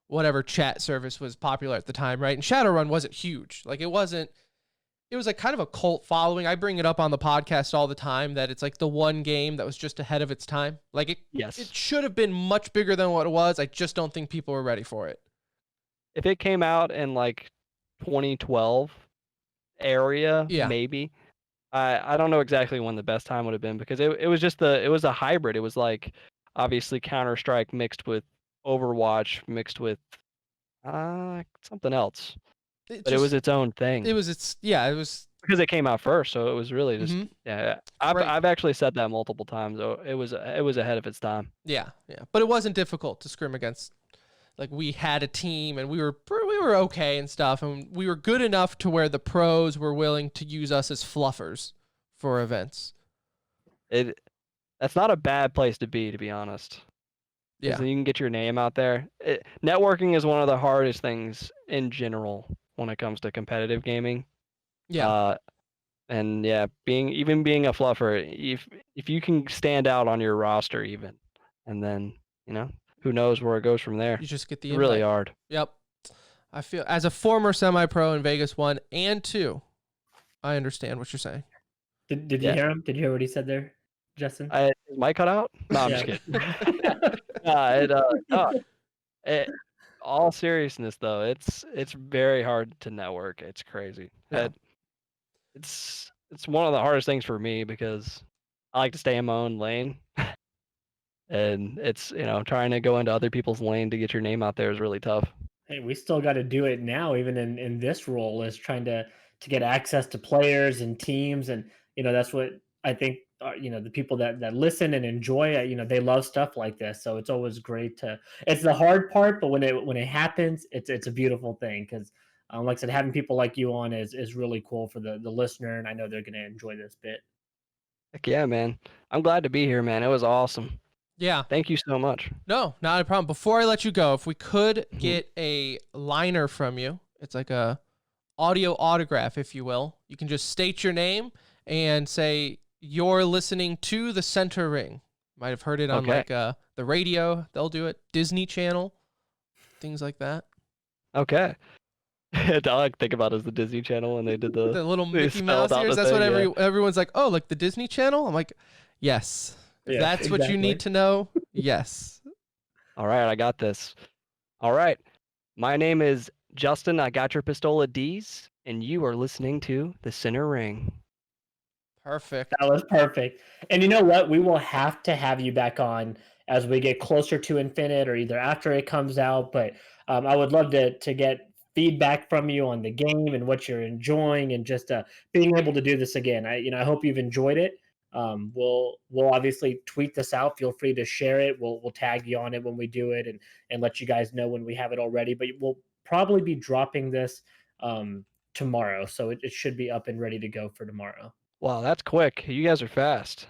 whatever chat service was popular at the time, right? And Shadowrun wasn't huge. Like it was like kind of a cult following. I bring it up on the podcast all the time that it's like the one game that was just ahead of its time. Like it should have been much bigger than what it was. I just don't think people were ready for it. If it came out in like 2012 area, maybe. I don't know exactly when the best time would have been because it was just it was a hybrid. It was like obviously Counter-Strike mixed with Overwatch mixed with something else. But it was its own thing. It was because it came out first, so it was really just I've actually said that multiple times. So it was ahead of its time. Yeah. But it wasn't difficult to scrim against. Like we had a team and we were okay and stuff, and we were good enough to where the pros were willing to use us as fluffers for events. That's not a bad place to be honest. Yeah, you can get your name out there. Networking is one of the hardest things in general when it comes to competitive gaming. Yeah. And yeah, being a fluffer, if you can stand out on your roster even, and then who knows where it goes from there. You just get the invite. Really hard. Yep. I feel as a former semi-pro in Vegas 1 and 2, I understand what you're saying. Did you hear him? Did you hear what he said there, Justin? His mic cut out? No, I'm just kidding. All seriousness though, it's very hard to network. It's crazy. Yeah. It's one of the hardest things for me because I like to stay in my own lane. And it's, trying to go into other people's lane to get your name out there is really tough. Hey, we still got to do it now, even in this role, is trying to get access to players and teams. And, that's what I think, the people that listen and enjoy it, they love stuff like this. So it's always great it's the hard part, but when it happens, it's a beautiful thing. Cause like I said, having people like you on is really cool for the listener. And I know they're going to enjoy this bit. Heck yeah, man. I'm glad to be here, man. It was awesome. Yeah. Thank you so much. No, not a problem. Before I let you go, if we could get a liner from you, it's like a audio autograph, if you will. You can just state your name and say you're listening to the Center Ring. Might have heard it on the radio. They'll do it. Disney Channel, things like that. Okay. I like think about it as the Disney Channel when they did the little Mickey Mouse ears. That's what everyone's like. Oh, like the Disney Channel. I'm like, yes. If that's exactly what you need to know, yes. All right, I got this. All right. My name is Justin, iGotUrPistola D's, and you are listening to The Center Ring. Perfect. That was perfect. And you know what? We will have to have you back on as we get closer to Infinite or either after it comes out. But I would love to get feedback from you on the game and what you're enjoying and just being able to do this again. I hope you've enjoyed it. We'll obviously tweet this out. Feel free to share it. We'll tag you on it when we do it and let you guys know when we have it already. But we'll probably be dropping this tomorrow, so it should be up and ready to go for tomorrow. Wow, that's quick. You guys are fast.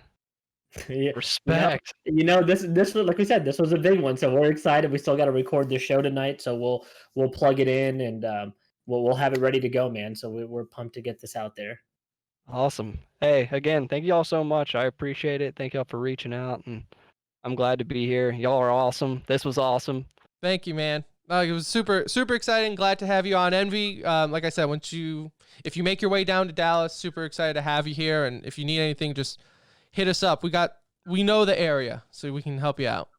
Yeah. Respect. This was, like we said, this was a big one, so we're excited. We still got to record this show tonight, so we'll plug it in and we'll have it ready to go, man. So we're pumped to get this out there. Awesome. Hey, again, thank you all so much. I appreciate it. Thank y'all for reaching out, and I'm glad to be here. Y'all are awesome. This was awesome. Thank you, man. It was super, super exciting. Glad to have you on Envy. Like I said, if you make your way down to Dallas, super excited to have you here. And if you need anything, just hit us up. We know the area, so we can help you out.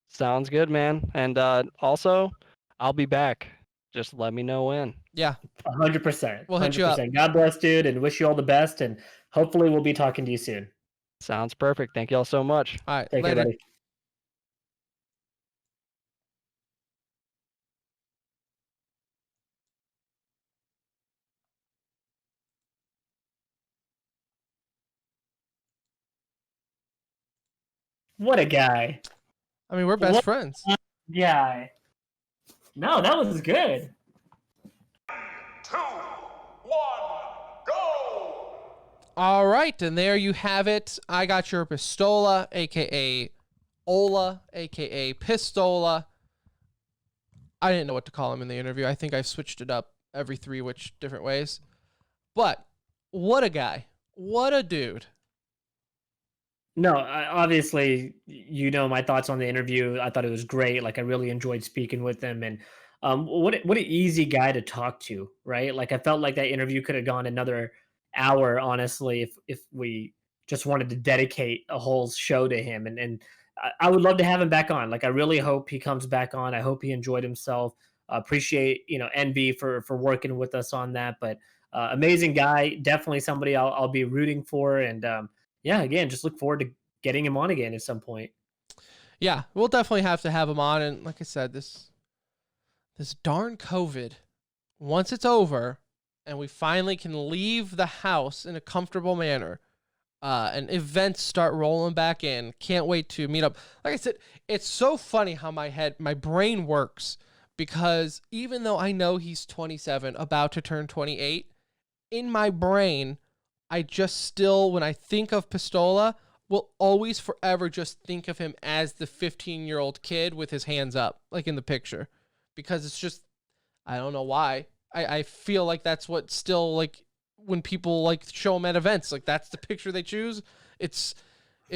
Sounds good, man. And also, I'll be back. Just let me know when. Yeah. 100%. We'll hit you up. God bless, dude, and wish you all the best. And hopefully we'll be talking to you soon. Sounds perfect. Thank you all so much. All right. Take care, buddy. What a guy. I mean, we're best friends. Guy. No, that was good. 2, 1, go! All right, and there you have it. I got your Pistola, aka Ola, aka Pistola. I didn't know what to call him in the interview. I think I've switched it up every which different ways. But what a guy. What a dude. No, obviously, my thoughts on the interview. I thought it was great. Like, I really enjoyed speaking with him, and what an easy guy to talk to, right? Like, I felt like that interview could have gone another hour, honestly, if we just wanted to dedicate a whole show to him. And I would love to have him back on. Like, I really hope he comes back on. I hope he enjoyed himself. Appreciate Envy for working with us on that, but amazing guy. Definitely somebody I'll be rooting for, and yeah, again, just look forward to getting him on again at some point. Yeah, we'll definitely have to have him on. And like I said, this darn COVID, once it's over and we finally can leave the house in a comfortable manner, and events start rolling back in, can't wait to meet up. Like I said, it's so funny how my brain works, because even though I know he's 27, about to turn 28, in my brain, I just still, when I think of Pistola, will always forever just think of him as the 15-year-old kid with his hands up, like in the picture. Because it's just, I don't know why. I feel like that's what still, like, when people, like, show him at events, like, that's the picture they choose. It's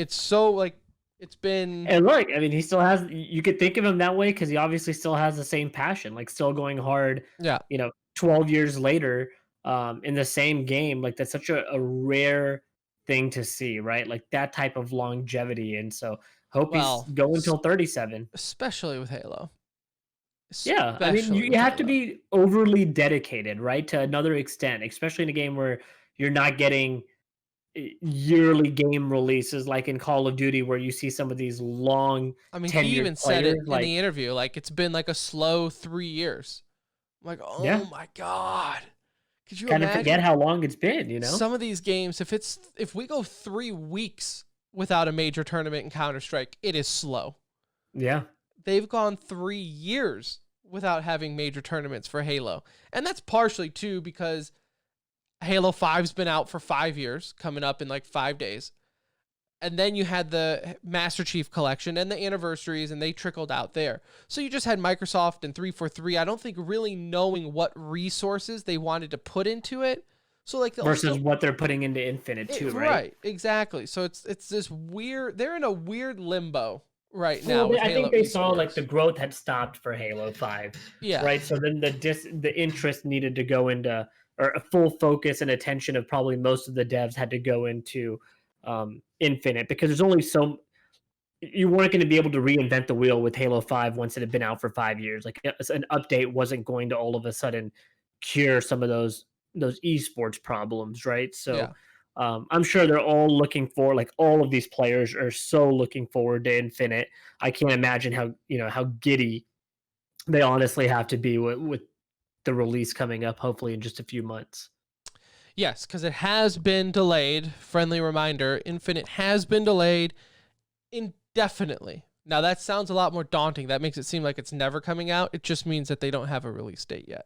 so, like, it's been... And look, I mean, he still has, you could think of him that way because he obviously still has the same passion, like still going hard, Yeah. 12 years later, in the same game. Like, that's such a rare thing to see, right? Like, that type of longevity. And so hope he's Well, going until 37. especially with Halo. Yeah, I mean, Especially you with have to Halo. be overly dedicated, right, to another extent, especially in a game where you're not getting yearly game releases like in Call of Duty, where you see some of these long I mean, he tenured even said players. it in Like, the interview, like, it's been like a slow 3 years. I'm like, yeah, oh my God. Could you kind of forget imagine? how long it's been, Some of these games, if we go 3 weeks without a major tournament in Counter-Strike, it is slow. Yeah, They've gone 3 years without having major tournaments for Halo. And that's partially too because Halo 5's been out for 5 years, coming up in like 5 days. And then you had the Master Chief Collection and the anniversaries, and they trickled out there. So you just had Microsoft and 343, I don't think, really knowing what resources they wanted to put into it. So like versus what they're putting into Infinite too, right? Right, exactly. So it's this weird, they're in a weird limbo right now Well, with I Halo think they saw like esports. the growth had stopped for Halo 5, Yeah. right? So then the interest needed to go into, or a full focus and attention of probably most of the devs had to go into Infinite, because there's only so, you weren't going to be able to reinvent the wheel with Halo 5 once it had been out for 5 years. Like, an update wasn't going to all of a sudden cure some of those esports problems, right? So Yeah. I'm sure they're all looking for, like, all of these players are so looking forward to Infinite. I can't imagine how giddy they honestly have to be with the release coming up, hopefully in just a few months. Yes, because it has been delayed. Friendly reminder, Infinite has been delayed indefinitely. Now that sounds a lot more daunting. That makes it seem like it's never coming out. It just means that they don't have a release date yet.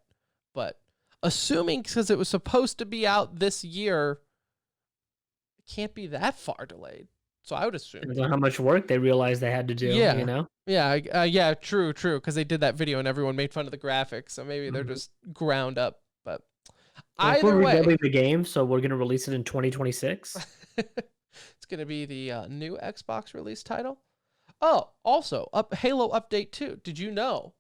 But assuming, because it was supposed to be out this year, it can't be that far delayed. So I would assume. Depends on how much work they realized they had to do. Yeah. Yeah, true. Because they did that video and everyone made fun of the graphics. So maybe they're just ground up. But Like, either we're way, rebuilding the game, so we're going to release it in 2026. it's going to be the new Xbox release title. Oh, also, Halo Update 2. Did you know?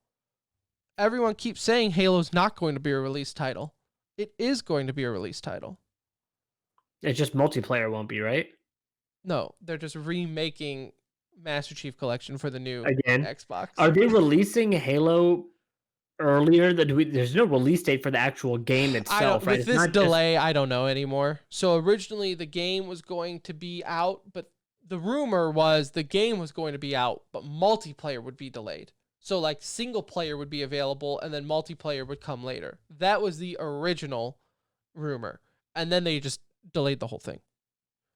Everyone keeps saying Halo's not going to be a release title. It is going to be a release title. It's just multiplayer won't be, right? No, they're just remaking Master Chief Collection for the new Again, Xbox. are they releasing Halo earlier? There's no release date for the actual game itself, right? With this delay, I don't know anymore. So originally the game was going to be out, but the rumor was the game was going to be out, but multiplayer would be delayed. So like single player would be available and then multiplayer would come later. That was the original rumor. And then they just delayed the whole thing.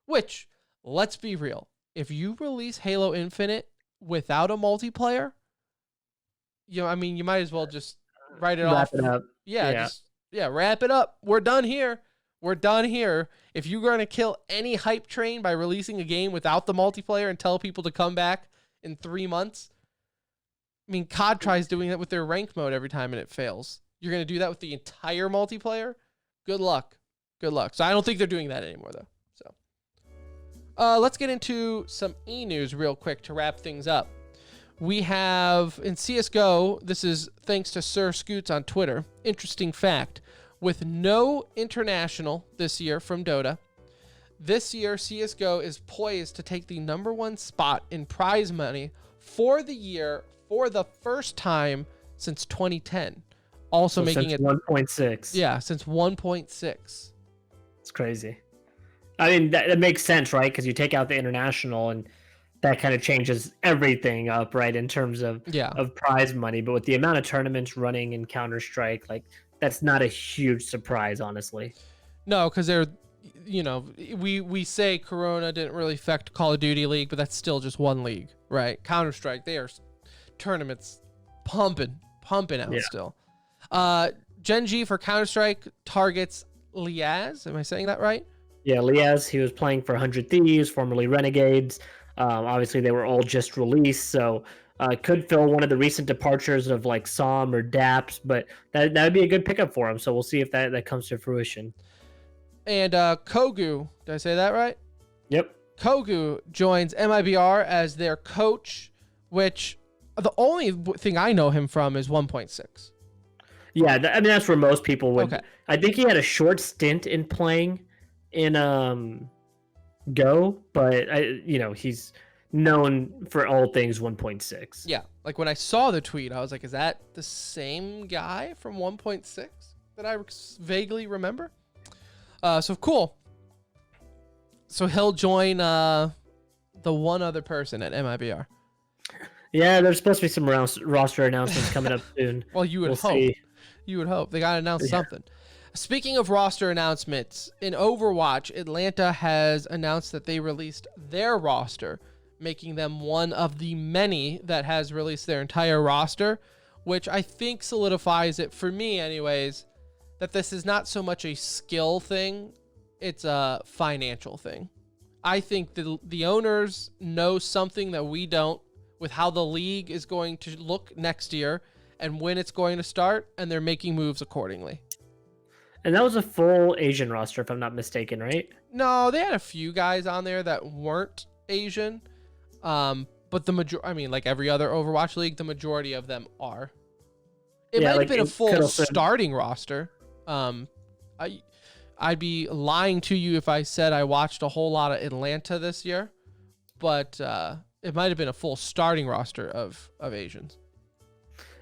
Which, let's be real. If you release Halo Infinite without a multiplayer, you might as well just wrap it off. Wrap it up. Yeah, wrap it up. We're done here. We're done here. If you're going to kill any hype train by releasing a game without the multiplayer and tell people to come back in 3 months, I mean, COD tries doing that with their rank mode every time and it fails. You're going to do that with the entire multiplayer? Good luck. Good luck. So I don't think they're doing that anymore, though. So let's get into some e-news real quick to wrap things up. We have in CSGO, this is thanks to Sir Scoots on Twitter. Interesting fact. With no international this year from Dota, this year CSGO is poised to take the #1 spot in prize money for the year for the first time since 2010. Also So making since it 1.6. Yeah, since 1.6. It's crazy. I mean, that makes sense, right? Because you take out the international, and that kind of changes everything up, right? In terms of prize money. But with the amount of tournaments running in Counter-Strike, like that's not a huge surprise, honestly. No, because they're, we say Corona didn't really affect Call of Duty League, but that's still just one league, right? Counter-Strike, they are tournaments pumping out still. Gen G for Counter-Strike targets Liaz. Am I saying that right? Yeah, Liaz, he was playing for 100 Thieves, formerly Renegades. Obviously, they were all just released, so could fill one of the recent departures of like SOM or DAPS, but that would be a good pickup for him. So we'll see if that comes to fruition. And Kogu, did I say that right? Yep. Kogu joins MIBR as their coach, which the only thing I know him from is 1.6. Yeah, I mean that's where most people would. Okay. I think he had a short stint in playing in Go, but he's known for all things 1.6. Yeah, like when I saw the tweet, I was like, is that the same guy from 1.6 that I vaguely remember? So cool. So he'll join the one other person at MIBR. Yeah, there's supposed to be some roster announcements coming up soon. Well, you would We'll hope. see. You would hope. They got to announce something. Speaking of roster announcements, in Overwatch, Atlanta has announced that they released their roster, making them one of the many that has released their entire roster, which I think solidifies it, for me anyways, that this is not so much a skill thing, it's a financial thing. I think the owners know something that we don't with how the league is going to look next year and when it's going to start, and they're making moves accordingly. And that was a full Asian roster, if I'm not mistaken, right? No, they had a few guys on there that weren't Asian, but the majority, I mean, like every other Overwatch league, the majority of them are. It might have been a full starting roster. I'd be lying to you if I said I watched a whole lot of Atlanta this year, but it might have been a full starting roster of Asians.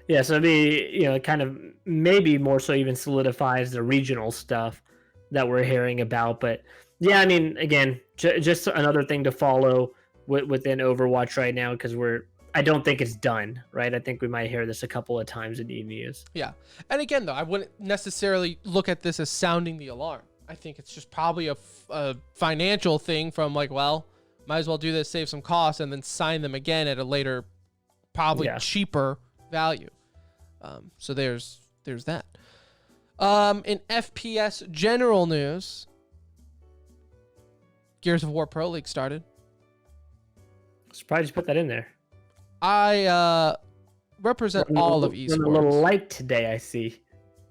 Yeah, so it'd be, kind of maybe more so even solidifies the regional stuff that we're hearing about. But yeah, I mean, again, just another thing to follow within Overwatch right now, because I don't think it's done, right? I think we might hear this a couple of times in E-News. Yeah. And again, though, I wouldn't necessarily look at this as sounding the alarm. I think it's just probably a financial thing from like, well, might as well do this, save some costs, and then sign them again at a later, probably cheaper value. So there's that. In FPS general news, Gears of War Pro League started. Surprised you put that in there. I represent all of esports. A little light today, I see.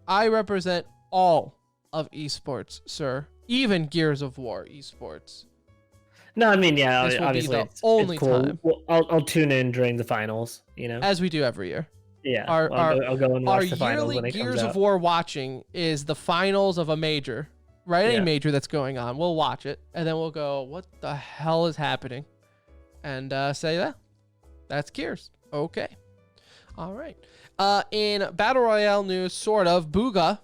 I represent all of esports, sir. Even Gears of War esports. No, I mean, yeah, this will obviously be the only cool. time. I'll tune in during the finals, as we do every year. Yeah, I'll go and watch the finals when it comes out. Our yearly Gears of War watching is the finals of a major, right? Any major that's going on. We'll watch it, and then we'll go, what the hell is happening? And say that. That's Gears. Okay. All right. In Battle Royale news, sort of, Booga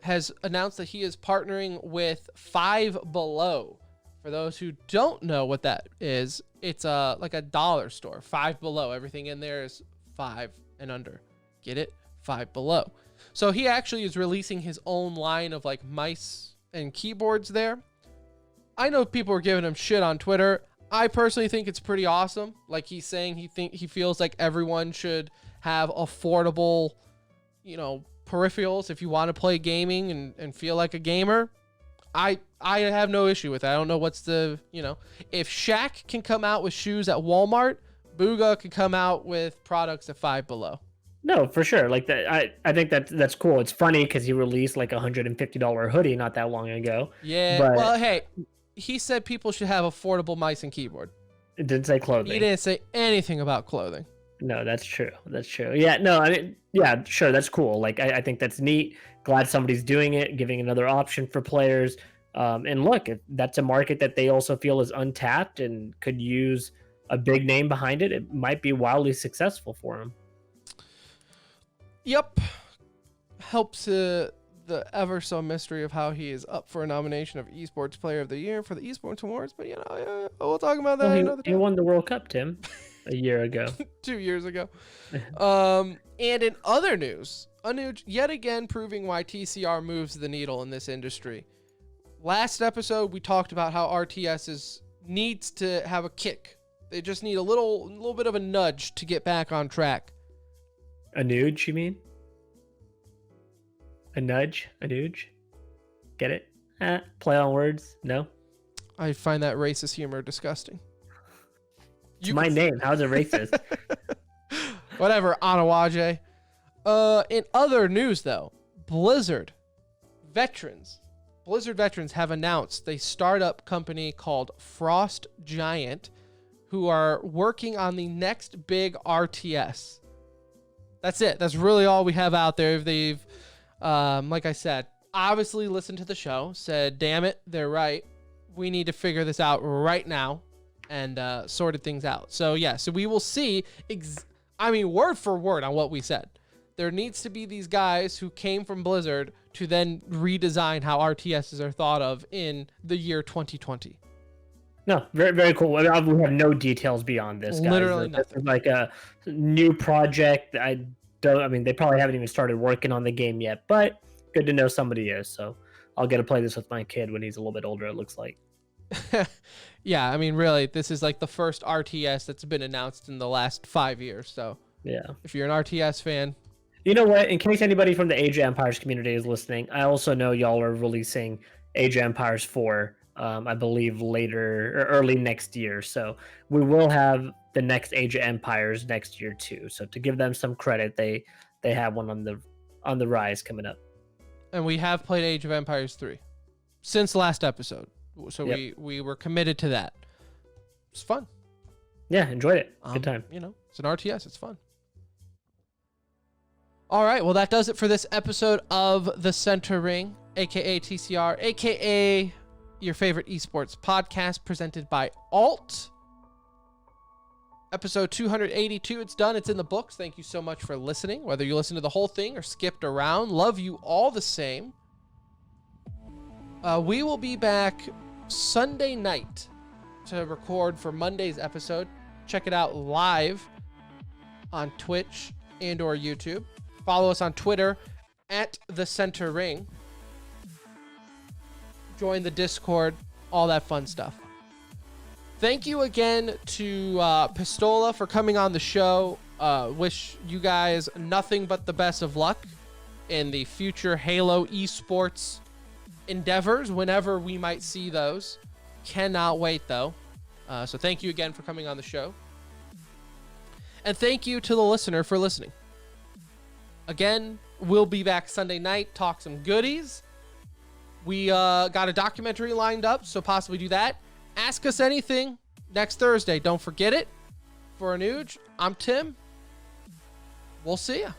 has announced that he is partnering with Five Below. For those who don't know what that is, it's like a dollar store. Five Below. Everything in there is 5 and under. Get it? Five Below. So he actually is releasing his own line of like mice and keyboards there. I know people are giving him shit on Twitter. I personally think it's pretty awesome. Like he's saying he feels like everyone should have affordable, peripherals if you want to play gaming and feel like a gamer. I have no issue with that. I don't know what's the, if Shaq can come out with shoes at Walmart, Booga can come out with products at Five Below. No, for sure. Like that, I think that's cool. It's funny because he released like $150 hoodie not that long ago. Yeah. But Well, hey, he said people should have affordable mice and keyboard. it didn't say clothing. He didn't say anything about clothing. No, that's true. That's true. Yeah, no, I mean, yeah, sure, that's cool. Like, I think that's neat. Glad somebody's doing it, giving another option for players. And look, if that's a market that they also feel is untapped and could use a big name behind it, it might be wildly successful for them. Yep. Helps the ever so mystery of how he is up for a nomination of Esports Player of the Year for the Esports Awards. But, we'll talk about that another He time. won the World Cup, Tim, a year ago. 2 years ago. And in other news, Anuj yet again proving why TCR moves the needle in this industry. Last episode, we talked about how RTS needs to have a kick. They just need a little bit of a nudge to get back on track. A nudge, you mean? A nudge? A nudge? Get it? Play on words? No? I find that racist humor disgusting. It's my name. How's it racist? Whatever, Anawaje. In other news, though, Blizzard veterans have announced a startup company called Frost Giant who are working on the next big RTS. That's it. That's really all we have out there. They've, like I said, obviously listened to the show, said, damn it, they're right. We need to figure this out right now, and sorted things out. So, yeah, so we will see, word for word on what we said. There needs to be these guys who came from Blizzard to then redesign how RTSs are thought of in the year 2020. No, very, very cool. We have no details beyond this, guys. Literally This nothing. is like a new project. They probably haven't even started working on the game yet, but good to know somebody is. So I'll get to play this with my kid when he's a little bit older, it looks like. Yeah, really, this is like the first RTS that's been announced in the last 5 years. So Yeah. if you're an RTS fan, You know what? In case anybody from the Age of Empires community is listening, I also know y'all are releasing Age of Empires 4, I believe later or early next year. So we will have the next Age of Empires next year too. So to give them some credit, they have one on the rise coming up. and we have played Age of Empires 3 since last episode. So Yep. we were committed to that. It's fun. Yeah, enjoyed it. Good time. It's an RTS. It's fun. All right. Well, that does it for this episode of The Center Ring, a.k.a. TCR, a.k.a. your favorite esports podcast presented by Alt. Episode 282. It's done. It's in the books. Thank you so much for listening. Whether you listened to the whole thing or skipped around, love you all the same. We will be back Sunday night to record for Monday's episode. Check it out live on Twitch and or YouTube. Follow us on Twitter at The Center Ring. Join the Discord, all that fun stuff. Thank you again to Pistola for coming on the show. Wish you guys nothing but the best of luck in the future Halo esports endeavors whenever we might see those. Cannot wait, though. So thank you again for coming on the show. And thank you to the listener for listening. Again, we'll be back Sunday night, talk some goodies. We got a documentary lined up, so possibly do that. Ask us anything next Thursday. Don't forget it. For Anuj, I'm Tim. We'll see ya.